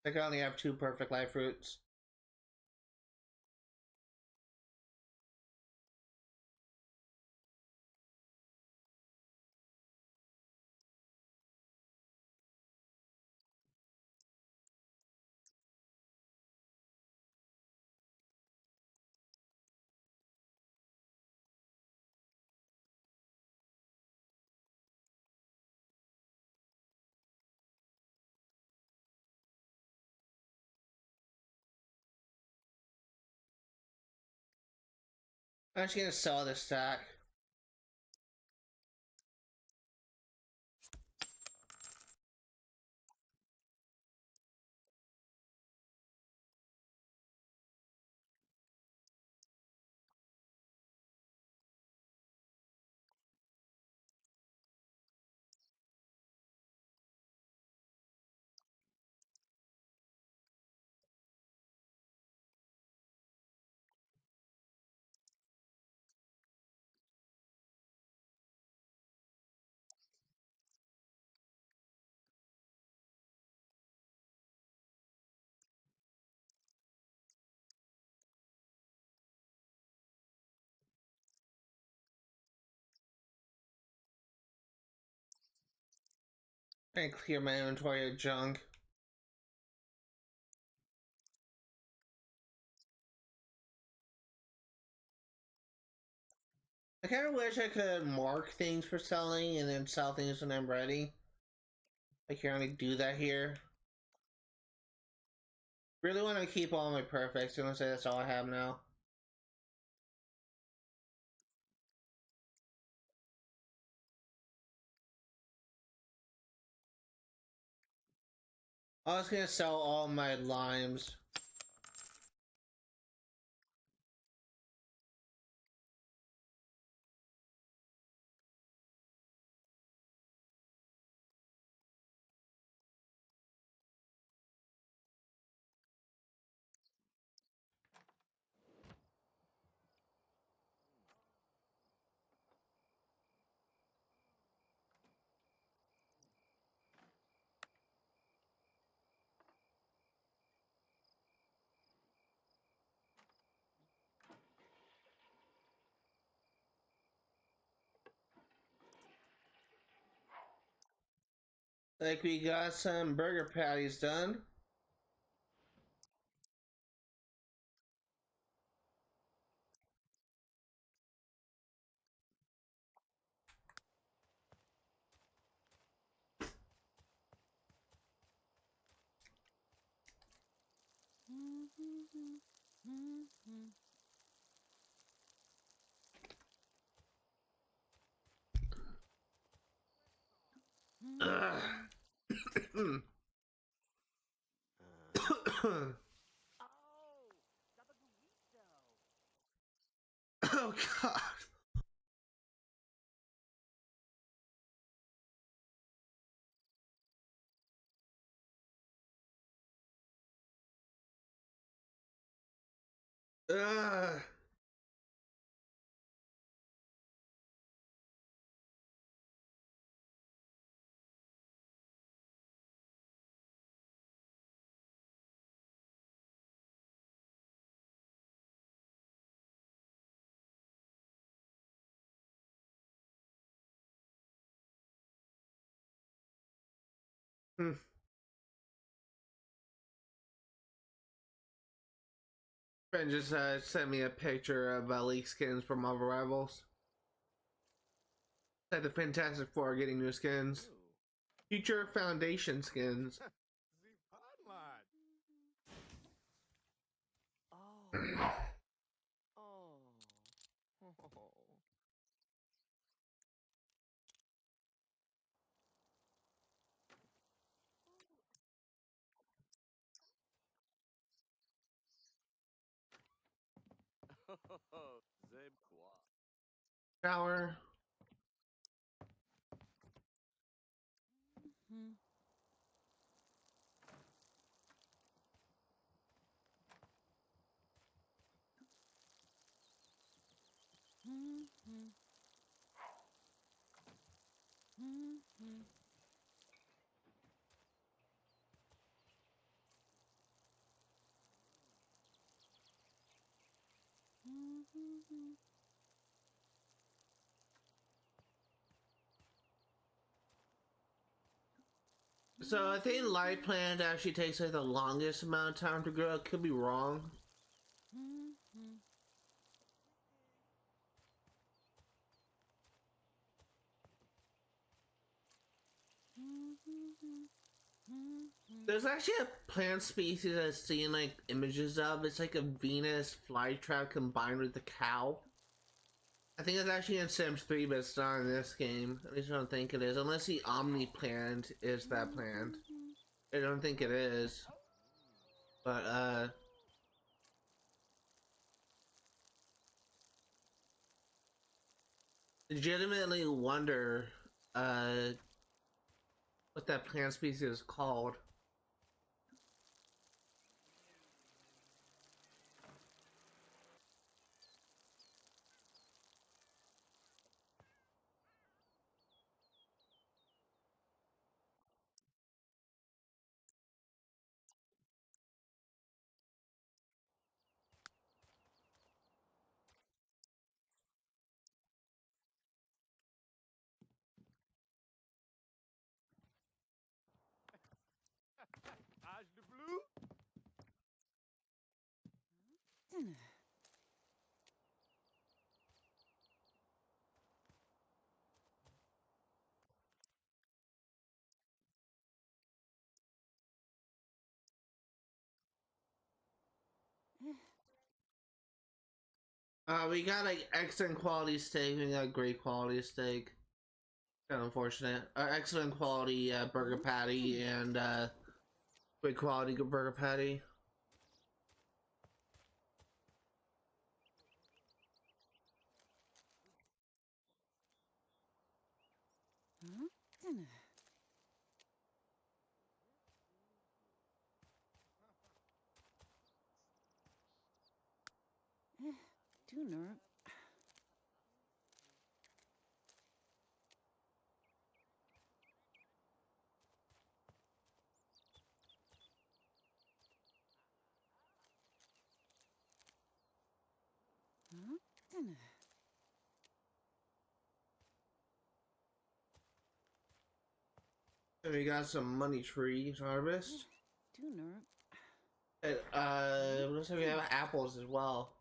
Like I only have 2 perfect life fruits. I'm just gonna sell this stack. And clear my inventory of junk. I kind of wish I could mark things for selling and then sell things when I'm ready. I can only do that here. Really want to keep all my perfects, and say that's all I have now. I was gonna sell all my limes. Like we got some burger patties done. Ugh. Oh god. Ugh. Hmm. Friend just sent me a picture of leak skins from Marvel Rivals. Said the Fantastic Four are getting new skins. Future Foundation skins. The Podlot. Oh. Oh. Oh. Zeb quoi? Shower. So I think light plant actually takes like the longest amount of time to grow. I could be wrong. There's actually a plant species I've seen like images of. It's like a Venus flytrap combined with the cow. I think it's actually in Sims 3, but it's not in this game. At least I don't think it is. Unless the Omni plant is that plant. I don't think it is. But, legitimately wonder, what that plant species is called. Age de blue? Dinner. We got like excellent quality steak, we got great quality steak. Kind of unfortunate. Excellent quality burger patty and great quality burger patty. Huh? Dinner. Dinner. Huh? Dinner. And we got some money tree harvest. Dinner. And, looks like we have apples as well.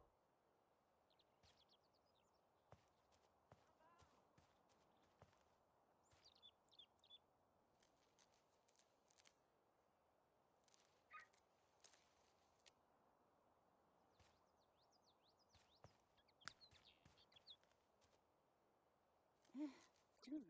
Dinner.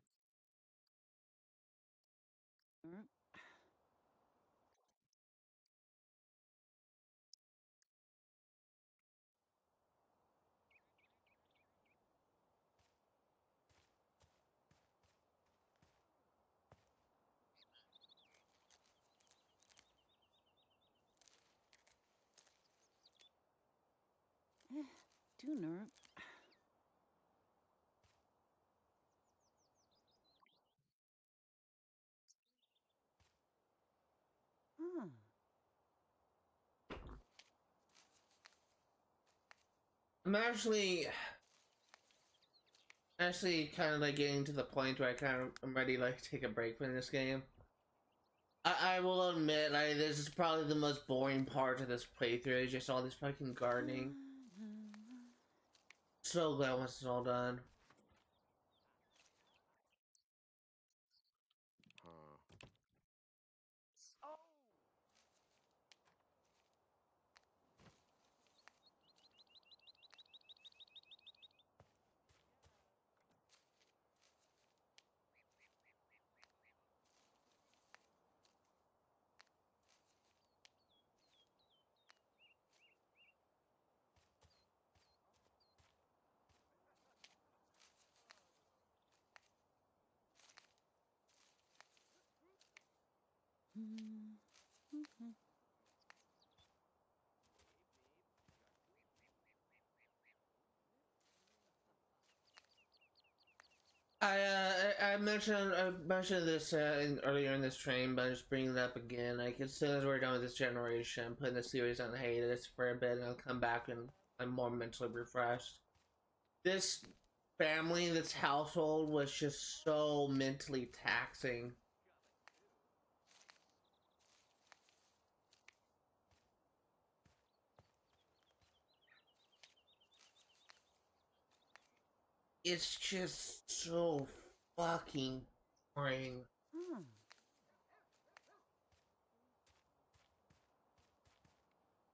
Dinner. Huh. I'm actually kind of like getting to the point where I'm ready to like take a break from this game. I will admit, like, this is probably the most boring part of this playthrough, is just all this fucking gardening. So glad once it's all done. Huh. I mentioned this earlier in this train, but I'm just bringing it up again. Like, as soon as we're done with this generation, I'm putting the series on hiatus for a bit, and I'll come back and I'm more mentally refreshed. This family, this household was just so mentally taxing. It's just so fucking boring. Huh.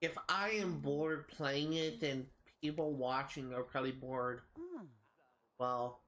If I am bored playing it, then people watching are probably bored. Huh. Well,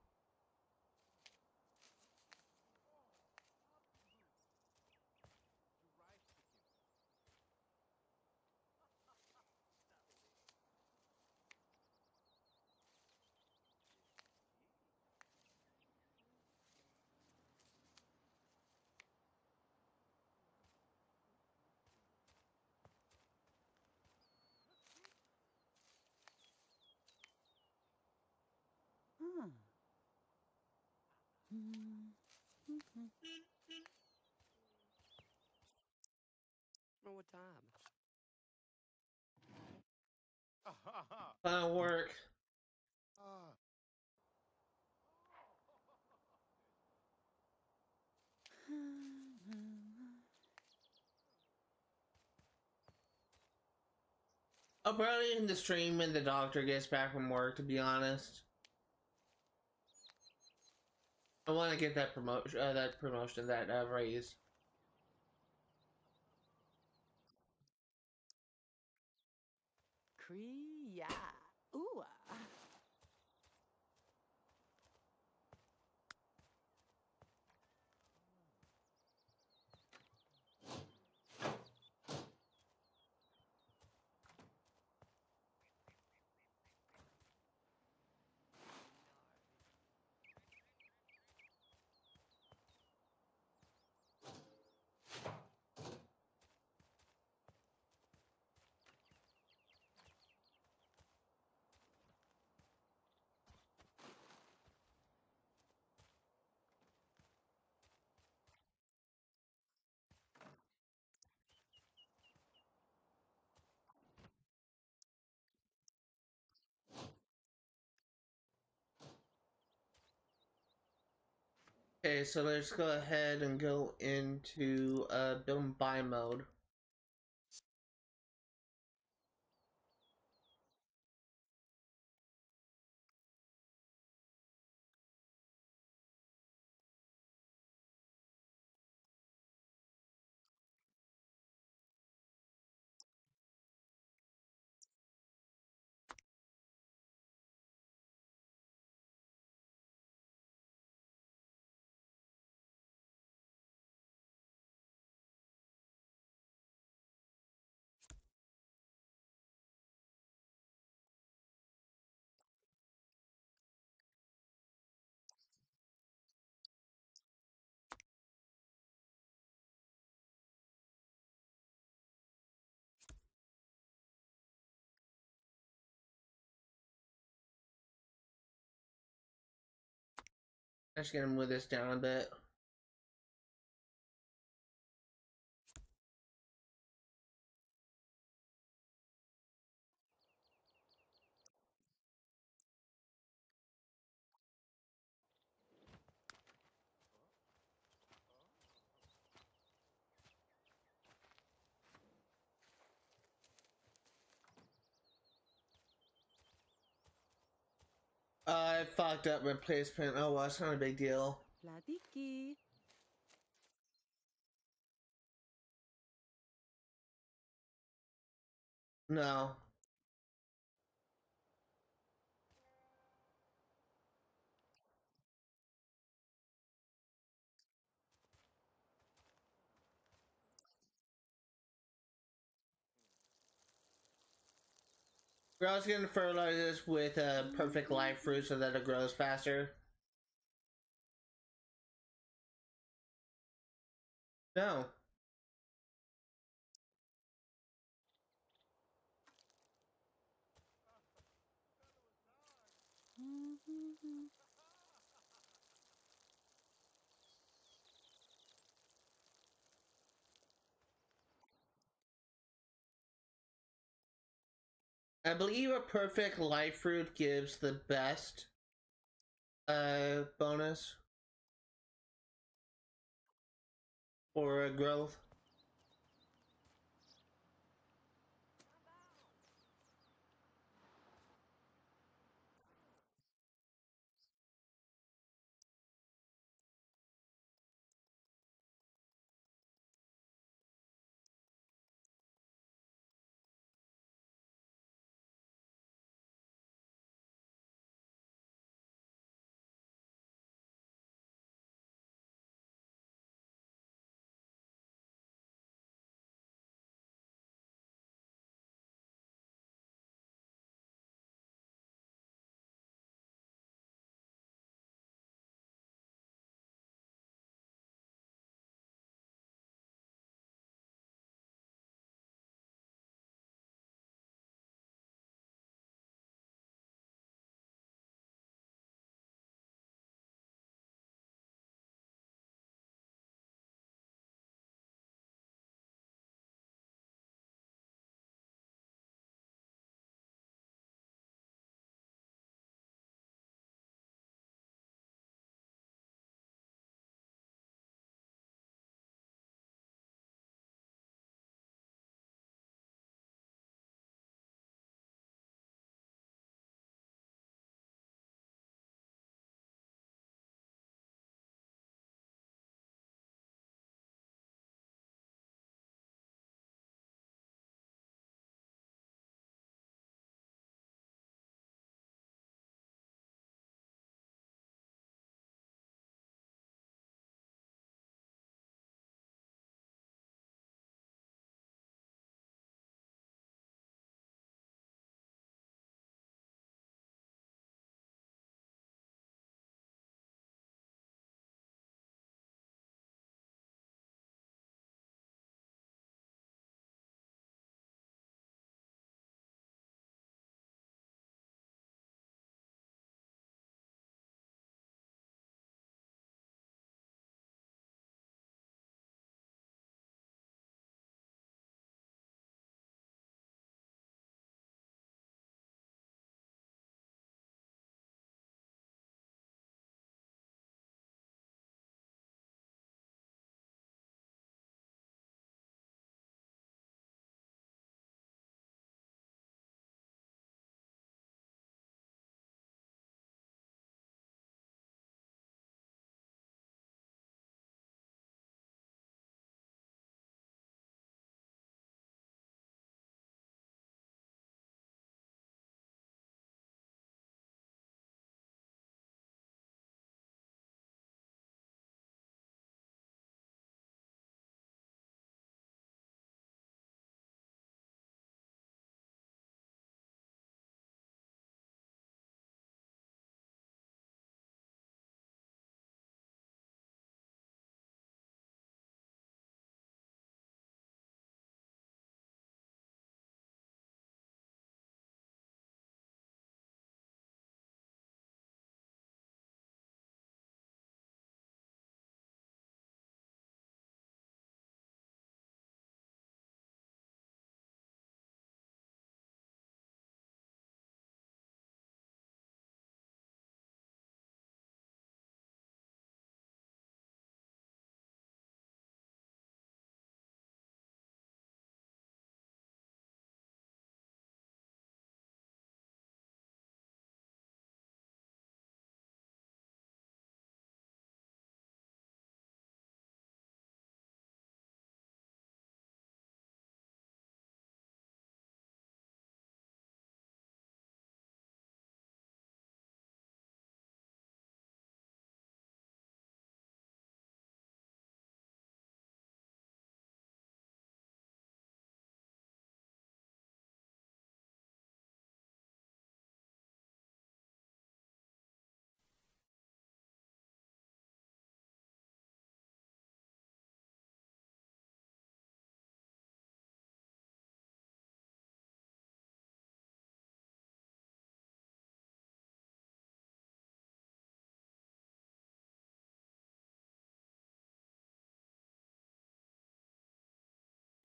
Huh. Hmm. Know what time? that'll work. Ah. I'll probably end the stream when the doctor gets back from work, to be honest. I want to get that promotion, that raise. Kriya. Ooh. Okay, so let's go ahead and go into build and buy mode. Let's get him with this down a bit. I fucked up my placement. Oh well, it's not a big deal. Platiki. No. We're also gonna fertilize this with a perfect life fruit so that it grows faster. No. I believe a perfect life fruit gives the best bonus for growth.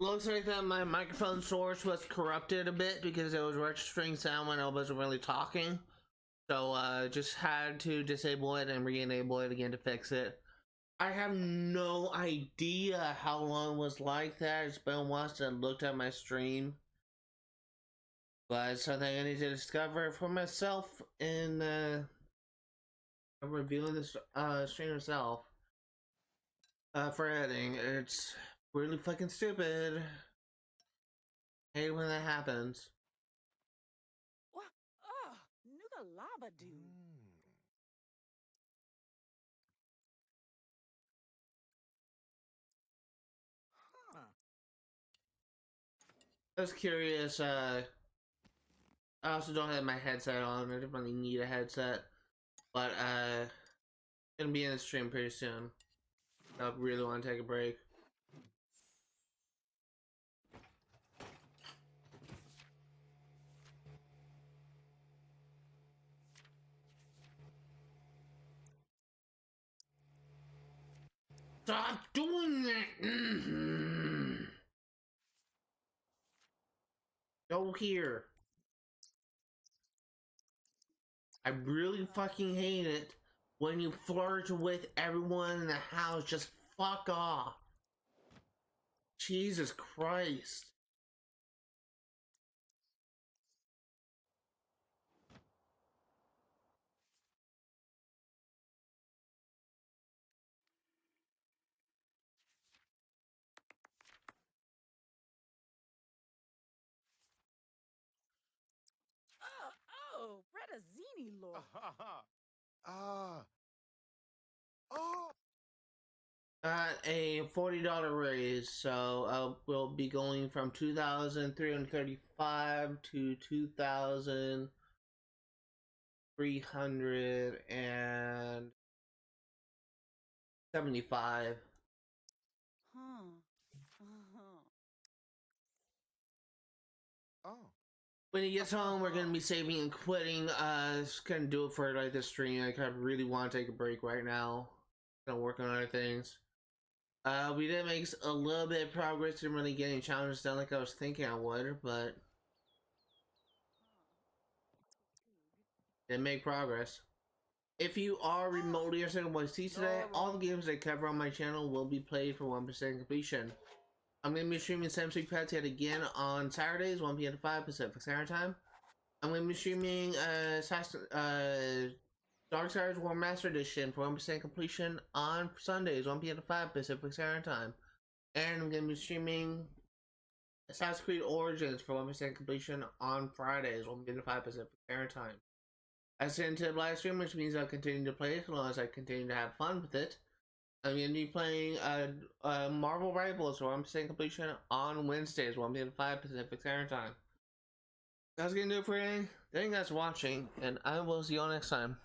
Looks like that my microphone source was corrupted a bit because it was registering sound when I wasn't really talking. So just had to disable it and re-enable it again to fix it. I have no idea how long it was like that. It's been a while since I looked at my stream. But it's something I need to discover for myself in reviewing this stream itself. For editing. It's really fucking stupid. I hate when that happens. What? Oh, Nuga lava dude. Huh. I was curious, I also don't have my headset on. I definitely need a headset. But, gonna be in the stream pretty soon. I really want to take a break. Stop doing that! Go here. I really fucking hate it when you flirt with everyone in the house. Just fuck off. Jesus Christ. Oh, Redazzini Lord. Ah. Oh. A $40 raise, so we'll be going from 2,335 to 2,375. Huh. Uh-huh. Oh. When he gets home, we're gonna be saving and quitting. Just gonna do it for like this stream. Like, I really want to take a break right now. Gonna work on other things. We did make a little bit of progress in really getting challenges done like I was thinking I would, but didn't make progress. If you are remotely or second voice seats today, all the games I cover on my channel will be played for 1% completion. I'm going to be streaming Sam Street Pets yet again on Saturdays, 1 p.m. to 5 Pacific Standard Time. I'm going to be streaming Darksiders War Master Edition for 1% completion on Sundays, 1 p.m. to 5 Pacific Standard Time. And I'm going to be streaming Assassin's Creed Origins for 1% completion on Fridays, 1 p.m. to 5 Pacific Standard Time. I send to the live stream, which means I'll continue to play as long as I continue to have fun with it. I'm going to be playing Marvel Rivals for 1% completion on Wednesdays, 1 p.m. to 5 Pacific Standard Time. That's going to do it for today. Thank you guys for watching, and I will see you all next time.